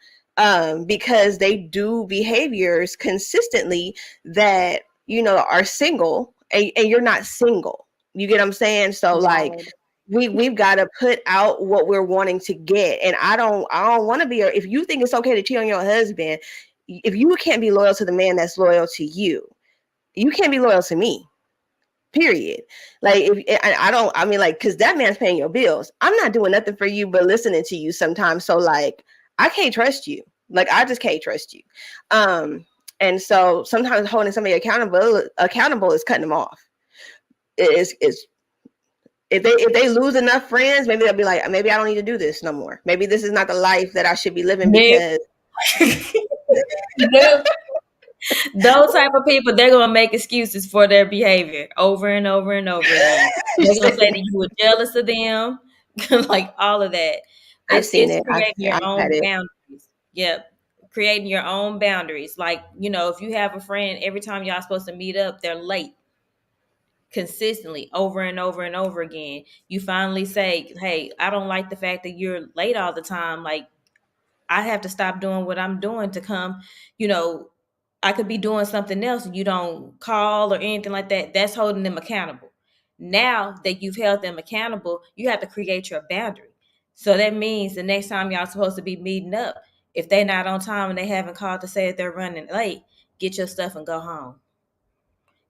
because they do behaviors consistently that, you know, are single, and you're not single. You get what I'm saying? So like, we've got to put out what we're wanting to get. And I don't want to be, if you think it's okay to cheat on your husband, if you can't be loyal to the man that's loyal to you, you can't be loyal to me, period. Like, because that man's paying your bills. I'm not doing nothing for you but listening to you sometimes. So like, I can't trust you. Like, I just can't trust you. And so sometimes holding somebody accountable is cutting them off. If they lose enough friends, maybe they'll be like, maybe I don't need to do this no more. Maybe this is not the life that I should be living, because those type of people, they're gonna make excuses for their behavior over and over and over again. They're gonna say that you were jealous of them, like all of that. I've seen it. Creating your own boundaries. Yep. Creating your own boundaries. Like, you know, if you have a friend, every time y'all supposed to meet up, they're late. Consistently over and over and over again, you finally say, hey, I don't like the fact that you're late all the time. Like, I have to stop doing what I'm doing to come. You know, I could be doing something else and you don't call or anything like that. That's holding them accountable. Now that you've held them accountable, you have to create your boundary. So that means the next time y'all supposed to be meeting up, if they're not on time and they haven't called to say that they're running late, get your stuff and go home.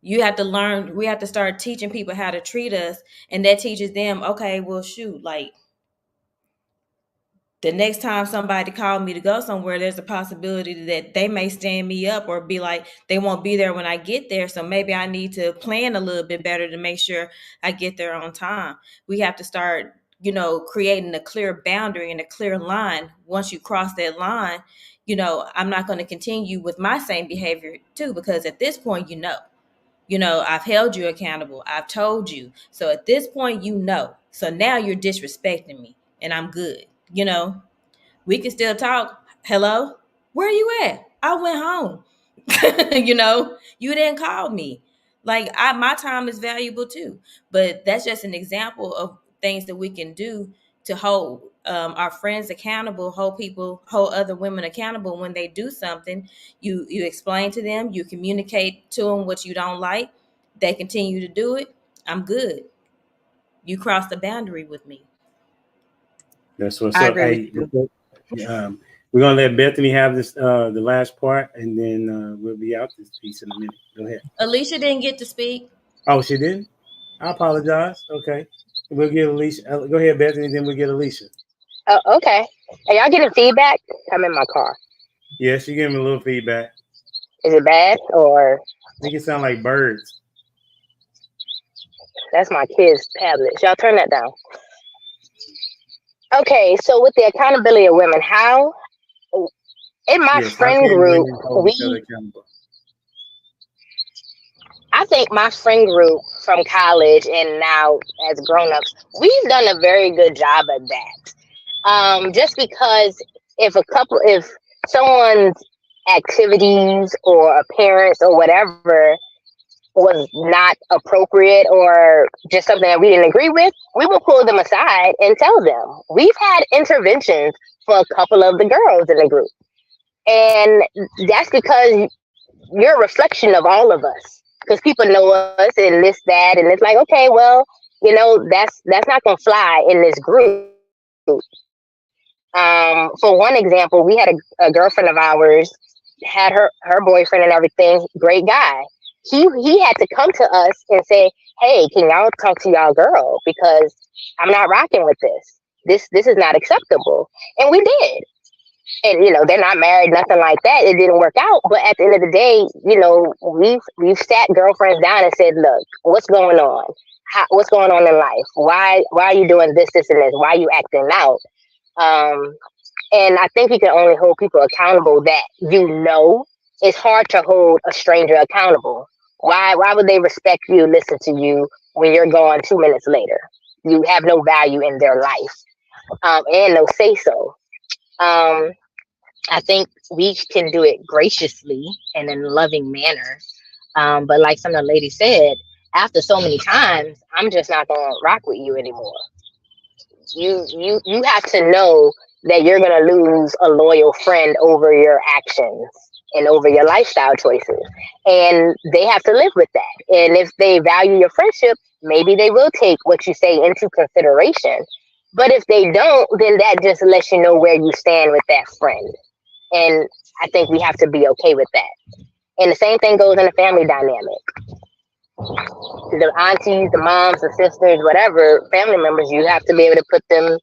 You have to learn, we have to start teaching people how to treat us, and that teaches them, okay, well, shoot, like, the next time somebody called me to go somewhere, there's a possibility that they may stand me up or be like, they won't be there when I get there. So maybe I need to plan a little bit better to make sure I get there on time. We have to start, you know, creating a clear boundary and a clear line. Once you cross that line, you know, I'm not going to continue with my same behavior too, because at this point, you know, I've held you accountable. I've told you. So at this point, you know. So now you're disrespecting me and I'm good. You know, we can still talk. Hello? Where are you at? I went home. You know, you didn't call me. Like, my time is valuable too. But that's just an example of things that we can do to hold our friends accountable, hold other women accountable when they do something. You explain to them, you communicate to them what you don't like. They continue to do it. I'm good. You cross the boundary with me. That's what's up. Hey, we're gonna let Bethany have this the last part, and then we'll be out this piece in a minute. Go ahead. Alicia didn't get to speak. Oh, she didn't? I apologize. Okay. We'll get Alicia. Go ahead, Bethany, then we'll get Alicia. Oh, okay. Are y'all getting feedback? I'm in my car. Yes, you give me a little feedback. Is it bad or? Make it sound like birds. That's my kids' tablets. Y'all turn that down. Okay, so with the accountability of women, how in my friend group, I think my friend group from college and now as grown-ups, we've done a very good job of that. Just because if someone's activities or appearance or whatever was not appropriate or just something that we didn't agree with, we will pull them aside and tell them. We've had interventions for a couple of the girls in the group. And that's because you're a reflection of all of us. Because people know us and this, that, and it's like, okay, well, you know, that's not gonna fly in this group. For one example, we had a girlfriend of ours, had her boyfriend and everything, great guy. He had to come to us and say, hey, can y'all talk to y'all girl? Because I'm not rocking with this. This is not acceptable. And we did. And they're not married, nothing like that. It didn't work out. But at the end of the day, we've sat girlfriends down and said, look, what's going on? What's going on in life? Why are you doing this, and this? Why are you acting out? And I think you can only hold people accountable that it's hard to hold a stranger accountable. Why would they respect you, listen to you when you're gone 2 minutes later? You have no value in their life, and no say so. I think we can do it graciously and in a loving manner. But like some of the ladies said, after so many times, I'm just not gonna rock with you anymore. You have to know that you're gonna lose a loyal friend over your actions and over your lifestyle choices. And they have to live with that. And if they value your friendship, maybe they will take what you say into consideration. But if they don't, then that just lets you know where you stand with that friend. And I think we have to be okay with that. And the same thing goes in the family dynamic. The aunties, the moms, the sisters, whatever, family members, you have to be able to put them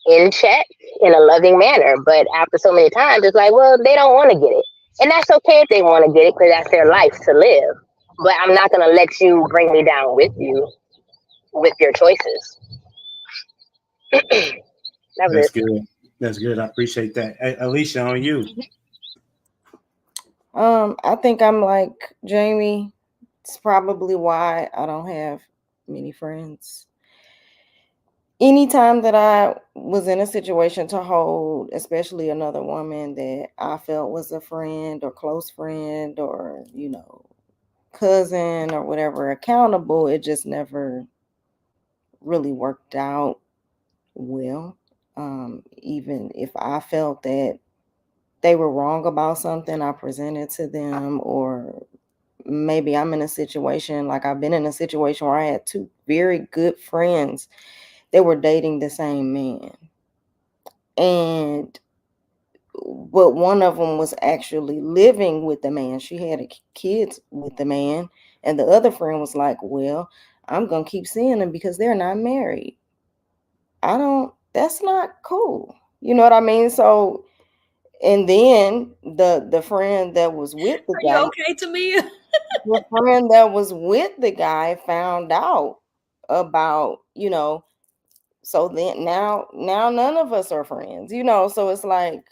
in check in a loving manner. But after so many times, it's like, well, they don't want to get it. And that's okay if they want to get it because that's their life to live. But I'm not going to let you bring me down with you with your choices. That's good. That's good. I appreciate that. Hey, Alicia, on you. I think I'm like Jamie. It's probably why I don't have many friends. Anytime that I was in a situation to hold, especially another woman that I felt was a friend or close friend or, cousin or whatever accountable, it just never really worked out well. Even if I felt that they were wrong about something, I presented to them, or maybe I'm in a situation, like I've been in a situation where I had two very good friends that were dating the same man. But one of them was actually living with the man. She had kids with the man. And the other friend was like, well, I'm going to keep seeing them because they're not married. That's not cool. You know what I mean? So, and then the friend that was with the guy. Are you okay, Tamia? The friend that was with the guy found out about, so then now none of us are friends, so it's like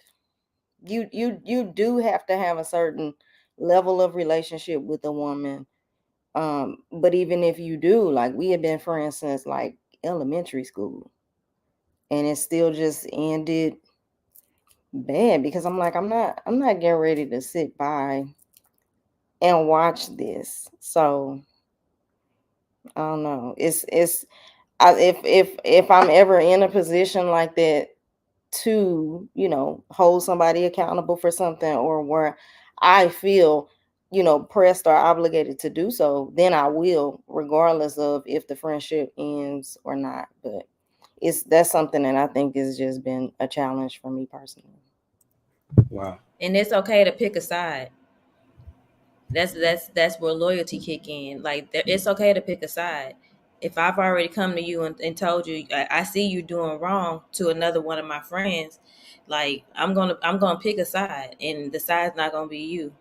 you do have to have a certain level of relationship with a woman. But even if you do, like we have been friends since like elementary school, and it still just ended bad because I'm like, I'm not getting ready to sit by and watch this. So I don't know. If I'm ever in a position like that to, hold somebody accountable for something, or where I feel, pressed or obligated to do so, then I will, regardless of if the friendship ends or not. But that's something that I think has just been a challenge for me personally. Wow. And it's okay to pick a side. That's where loyalty kick in. Like it's okay to pick a side. If I've already come to you and told you I see you doing wrong to another one of my friends, like I'm gonna pick a side, and the side's not gonna be you.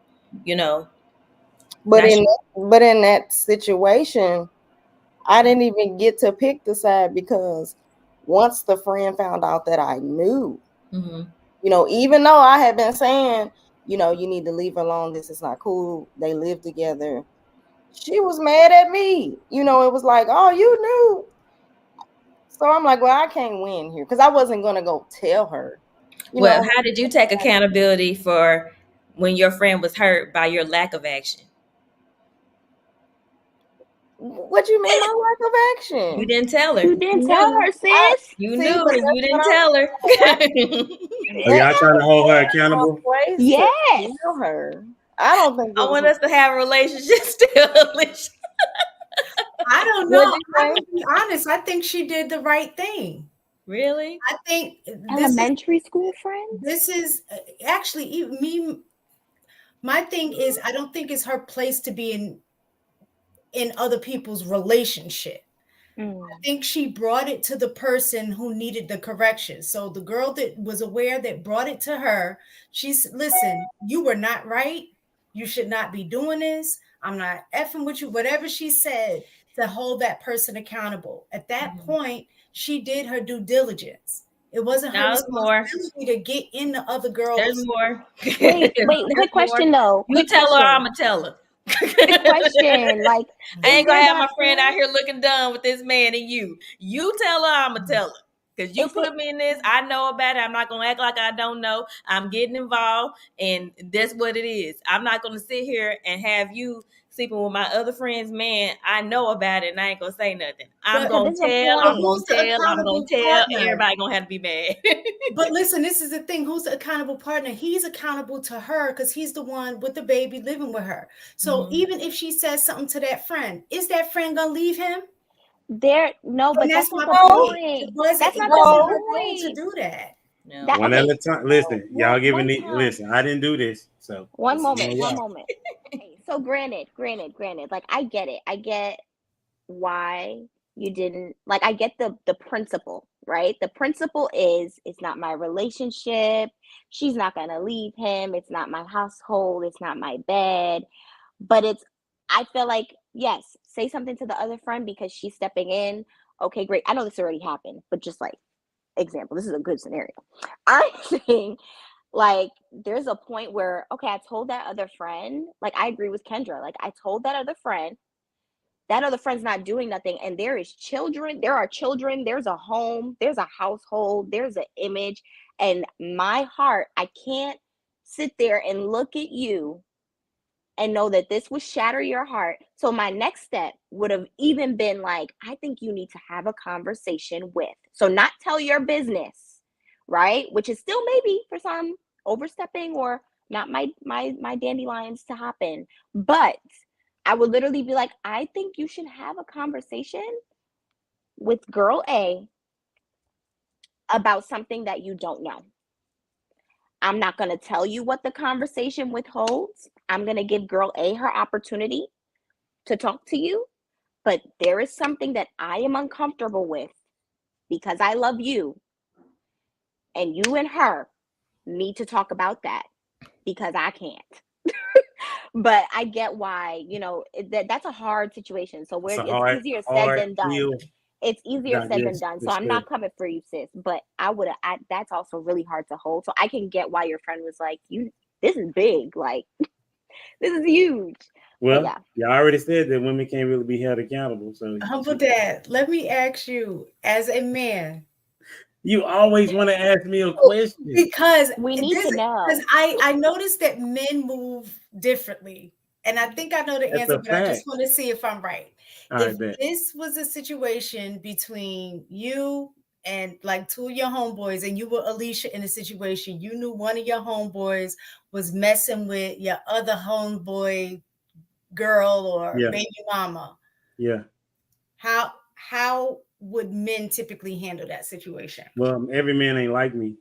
But in that situation, I didn't even get to pick the side because once the friend found out that I knew, even though I had been saying, you need to leave her alone, this is not cool, they live together, she was mad at me. It was like, oh, you knew. So I'm like, well, I can't win here because I wasn't going to go tell her. How did you take accountability for when your friend was hurt by your lack of action? What do you mean my lack of action? You didn't tell her. You didn't tell her, sis. You knew, but you didn't tell her. Are y'all trying to hold her accountable? Yes. Tell her. I don't think I want us to have a relationship still. I don't know. I'm to be honest. I think she did the right thing. Really? I think elementary school friend. This is actually me. My thing is, I don't think it's her place to be in other people's relationship. Mm. I think she brought it to the person who needed the correction. So the girl that was aware that brought it to her, she's, listen, you were not right. You should not be doing this. I'm not effing with you. Whatever she said, to hold that person accountable. At that point, she did her due diligence. It wasn't her There's more. responsibility to get in the other There's girl's. more. Wait, There's quick question though. You Quick tell her, question. I'ma tell her. Quick question. Like, I ain't is gonna there have my that friend out point- here looking dumb with this man and you. You tell her, I'ma tell her. Because you Is put it- me in this, I know about it. I'm not gonna act like I don't know. I'm getting involved, and that's what it is. I'm not gonna sit here and have you sleeping with my other friend's man. I know about it, and I ain't gonna say nothing. I'm But gonna this is a tell. point. I'm gonna Who's the tell. I'm gonna accountable tell. partner? Everybody gonna have to be mad. But listen, this is the thing. Who's the accountable partner? He's accountable to her because he's the one with the baby living with her. So even if she says something to that friend, is that friend gonna leave him? No, but And that's my not the point. It wasn't, That's it not wasn't the her goal to point. do that. No. That- One okay. at a time. Listen, y'all giving One me. time. Listen, I didn't do this, so One this is moment. on One y'all. moment. Okay, so granted. Like, I get it. I get why you didn't, like, I get the principle, right? The principle is, it's not my relationship. She's not gonna leave him. It's not my household. It's not my bed. But I feel like, yes, say something to the other friend because she's stepping in. Okay, great. I know this already happened, but just like example, this is a good scenario. I'm saying, like, there's a point where, okay, I told that other friend, like, I agree with Kendra. Like, I told that other friend, that other friend's not doing nothing, and there are children, there's a home, there's a household, there's an image, and my heart, I can't sit there and look at you and know that this would shatter your heart. So my next step would have even been like, I think you need to have a conversation with. So not tell your business, right? Which is still maybe for some overstepping or not my dandelions to happen. But I would literally be like, I think you should have a conversation with girl A about something that you don't know. I'm not going to tell you what the conversation withholds. I'm going to give girl A her opportunity to talk to you. But there is something that I am uncomfortable with because I love you. And you and her need to talk about that because I can't. But I get why, that's a hard situation. So it's easier said than done. It's easier said than done. So I'm not coming for you, sis. But that's also really hard to hold. So I can get why your friend was like, this is big. Like, this is huge. Well, yeah. Y'all already said that women can't really be held accountable. So Humble Dad, let me ask you, as a man. You always want to ask me a question. Because we need to know. Because I noticed that men move differently. And I think I know the answer, but I just want to see if I'm right. If this was a situation between you and like two of your homeboys, and you were Alicia in a situation, you knew one of your homeboys was messing with your other homeboy girl or baby mama. Yeah. How would men typically handle that situation? Well, every man ain't like me,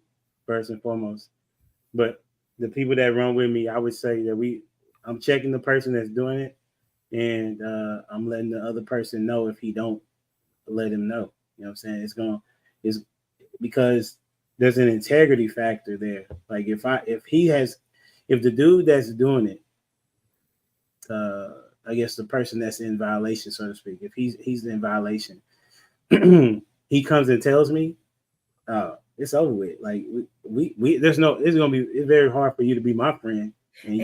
first and foremost. But the people that run with me, I would say that I'm checking the person that's doing it, and I'm letting the other person know if he don't let him know. You know what I'm saying? It's because there's an integrity factor there. Like if the dude that's doing it, I guess the person that's in violation, so to speak, if he's in violation, he comes and tells me, it's over with. Like it's very hard for you to be my friend, and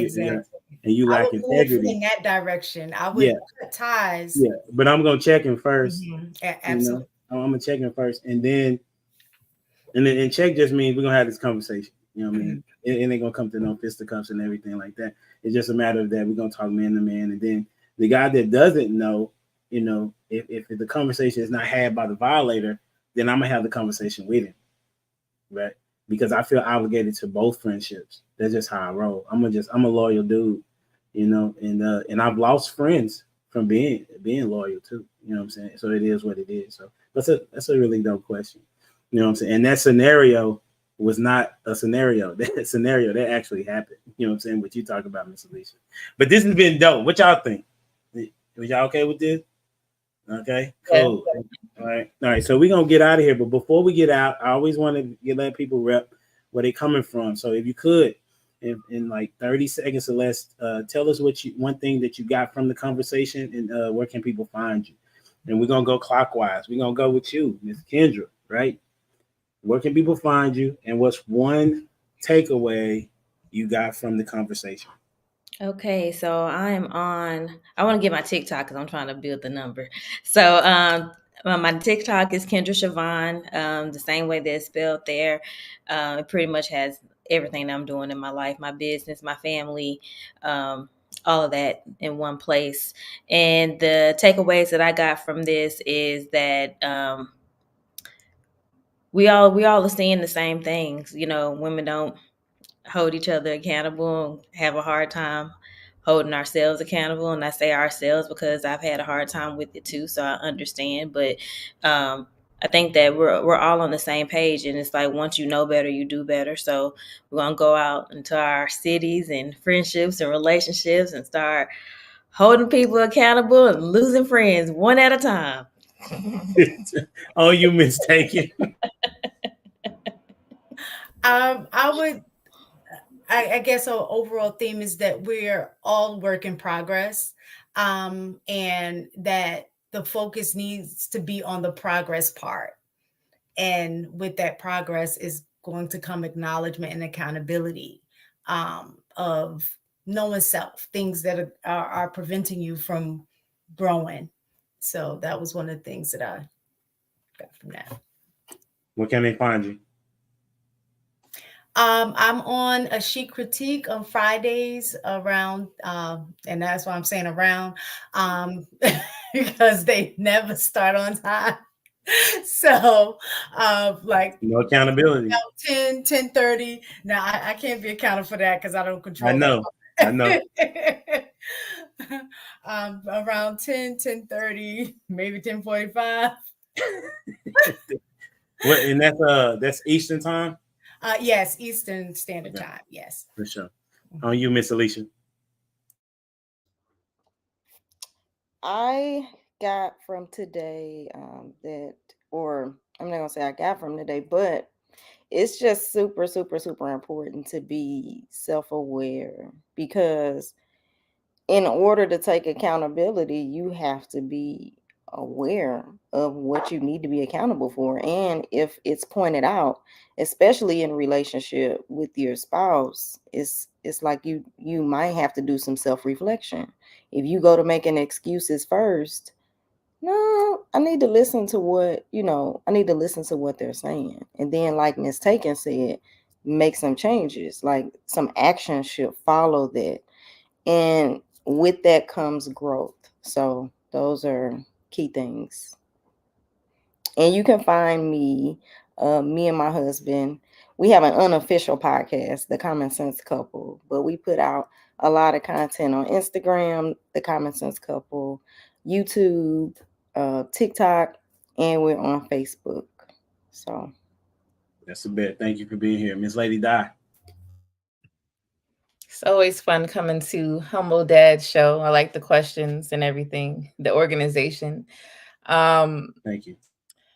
you lack integrity in that direction. I would cut ties. Yeah, but I'm gonna check him first. Absolutely, I'm gonna check him first, and then check just means we're gonna have this conversation. You know what I mean? It ain't gonna come to no fisticuffs and everything like that. It's just a matter of that we're gonna talk man to man, and then the guy that doesn't know, if the conversation is not had by the violator, then I'm gonna have the conversation with him, right? Because I feel obligated to both friendships. That's just how I roll. I'm a loyal dude, and I've lost friends from being loyal too. You know what I'm saying? So it is what it is. So that's a really dope question. You know what I'm saying? And that scenario was not a scenario. That scenario that actually happened. You know what I'm saying? What you talk about, Miss Alicia. But this has been dope. What y'all think? Was y'all okay with this? Okay, Yeah. cool. All right. So we're gonna get out of here, but before we get out, I always want to let people rep where they coming from. So if you could, in like 30 seconds or less, tell us one thing that you got from the conversation, and where can people find you? And we're gonna go clockwise. We're gonna go with you, Ms. Kendra. Right? Where can people find you, and what's one takeaway you got from the conversation? Okay, so I want to get my TikTok because I'm trying to build the number. So my TikTok is Kendra Siobhan, the same way that it's spelled there. It pretty much has everything that I'm doing in my life, my business, my family, all of that in one place. And the takeaways that I got from this is that we all are seeing the same things. You know, women don't hold each other accountable and have a hard time holding ourselves accountable. And I say ourselves because I've had a hard time with it too, so I understand. But I think that we're all on the same page, and it's like once you know better, you do better. So we're gonna go out into our cities and friendships and relationships and start holding people accountable and losing friends one at a time. Oh, you mistaken. I guess our overall theme is that we're all work in progress, and that the focus needs to be on the progress part. And with that progress is going to come acknowledgement and accountability of knowing self, things that are preventing you from growing. So that was one of the things that I got from that. Where can they find you? I'm on a Chic Critique on Fridays around, and that's why I'm saying around, because they never start on time. So, like No accountability. 10:30. Now I can't be accountable for that because I don't control. I know. Around 10:30, maybe 10:45. What? And that's Eastern time. Yes, Eastern Standard Time. Yes, for sure. On you, Miss Alicia. I got from today or I'm not gonna say I got from today, but it's just super, super, super important to be self-aware, because in order to take accountability, you have to be aware of what you need to be accountable for. And if it's pointed out, especially in relationship with your spouse, it's like you might have to do some self-reflection. If you go to making excuses first, no, I need to listen to what they're saying. And then, like Miss Taken said, make some changes, like some action should follow that. And with that comes growth. So those are key things. And you can find me and my husband. We have an unofficial podcast, The Common Sense Couple, but we put out a lot of content on Instagram, The Common Sense Couple, YouTube, TikTok, and we're on Facebook. So that's a bit. Thank you for being here, Miss Lady Di. It's always fun coming to Humble Dad Show. I like the questions and everything, the organization. Thank you.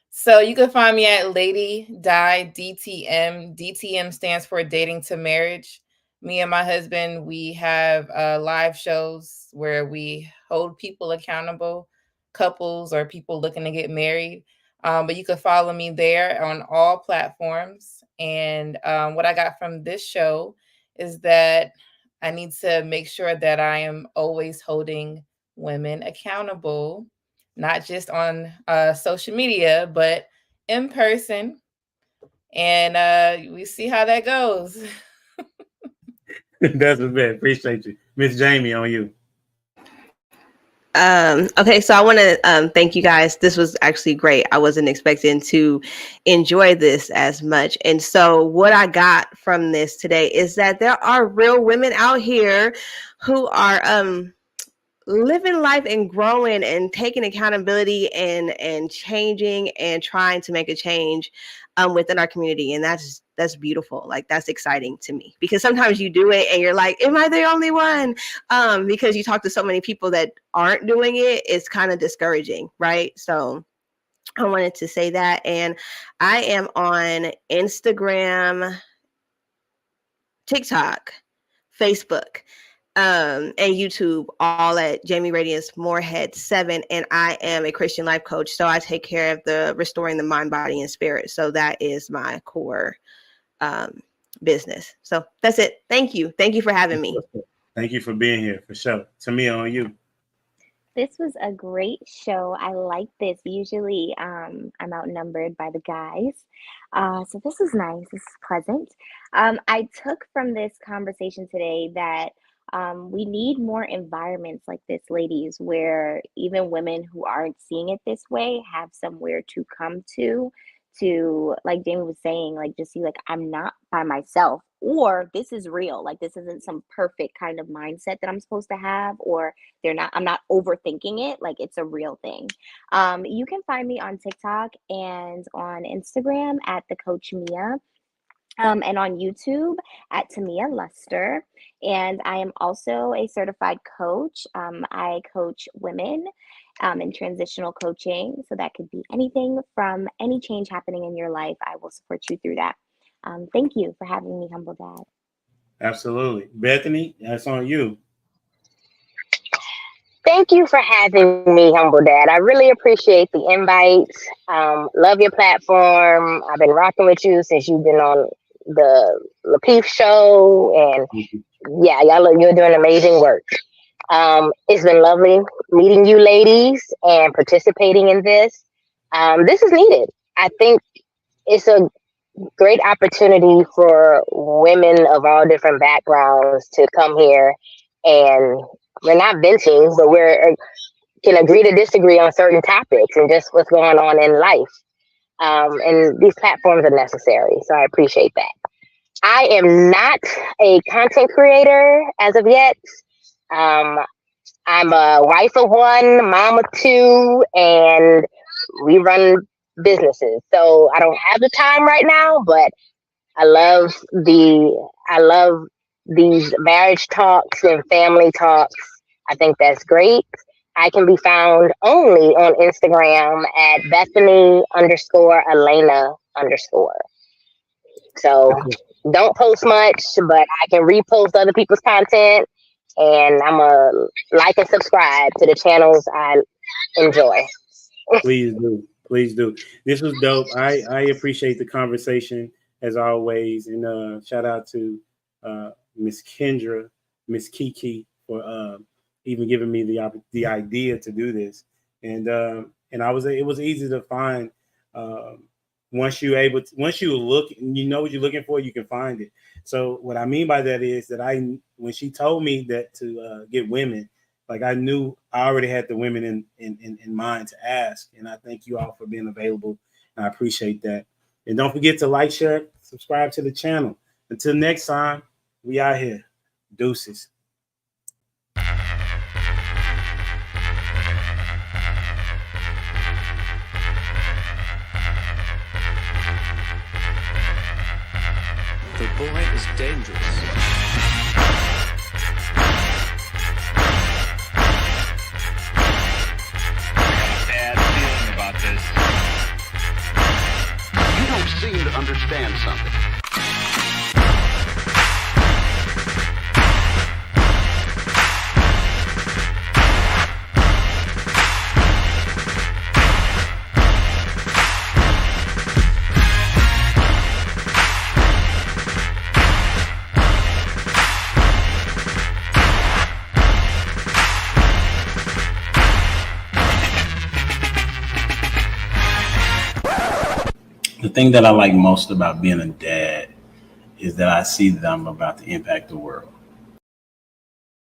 So you can find me at Lady Di DTM. DTM stands for Dating to Marriage. Me and my husband, we have live shows where we hold people accountable, couples or people looking to get married. But you can follow me there on all platforms. And what I got from this show is that I need to make sure that I am always holding women accountable, not just on social media, but in person. And we see how that goes. That's a bit. Appreciate you. Miss Jamie, on you. Okay, so I want to thank you guys. This was actually great. I wasn't expecting to enjoy this as much. And so what I got from this today is that there are real women out here who are living life and growing and taking accountability and changing and trying to make a change within our community. And that's beautiful. Like, that's exciting to me, because sometimes you do it and you're like, am I the only one? Because you talk to so many people that aren't doing it. It's kind of discouraging, right? So I wanted to say that. And I am on Instagram, TikTok, Facebook, and YouTube, all at Jamie Radiance Moorhead 7. And I am a Christian life coach. So I take care of the restoring the mind, body, and spirit. So that is my core business. So that's it. Thank you. Thank you for having me. Thank you for being here, for sure. Tamia, on you. This was a great show. I like this. Usually I'm outnumbered by the guys. So this is nice. This is pleasant. I took from this conversation today that we need more environments like this, ladies, where even women who aren't seeing it this way have somewhere to come to, like Jamie was saying, like, just see, like, I'm not by myself, or this is real. Like, this isn't some perfect kind of mindset that I'm supposed to have, or I'm not overthinking it. Like, it's a real thing. You can find me on TikTok and on Instagram at the Coach Mia. And on YouTube at Tamia Luster. And I am also a certified coach. I coach women in transitional coaching. So that could be anything from any change happening in your life. I will support you through that. Thank you for having me, Humble Dad. Absolutely. Bethany, that's on you. Thank you for having me, Humble Dad. I really appreciate the invite. Love your platform. I've been rocking with you since you've been on the Lapeef show, and yeah, you're doing amazing work. It's been lovely meeting you ladies and participating in this. This is needed. I think it's a great opportunity for women of all different backgrounds to come here, and we're not venting, but we're can agree to disagree on certain topics and just what's going on in life. And these platforms are necessary, so I appreciate that. I am not a content creator as of yet. I'm a wife of one, mom of two, and we run businesses. So I don't have the time right now, but I love these marriage talks and family talks. I think that's great. I can be found only on Instagram at Bethany_Elena_. So don't post much, but I can repost other people's content, and I'm a like and subscribe to the channels I enjoy. Please do. Please do. This was dope. I appreciate the conversation as always. And shout out to Miss Kendra, Miss Kiki for even giving me the idea to do this. And it was easy to find. Once you look and you know what you're looking for, you can find it. So what I mean by that is that when she told me that to get women, like, I knew I already had the women in mind to ask. And I thank you all for being available. And I appreciate that. And don't forget to like, share, subscribe to the channel. Until next time, we out here. Deuces. The boy is dangerous. Bad feeling about this. You don't seem to understand something. The thing that I like most about being a dad is that I see that I'm about to impact the world.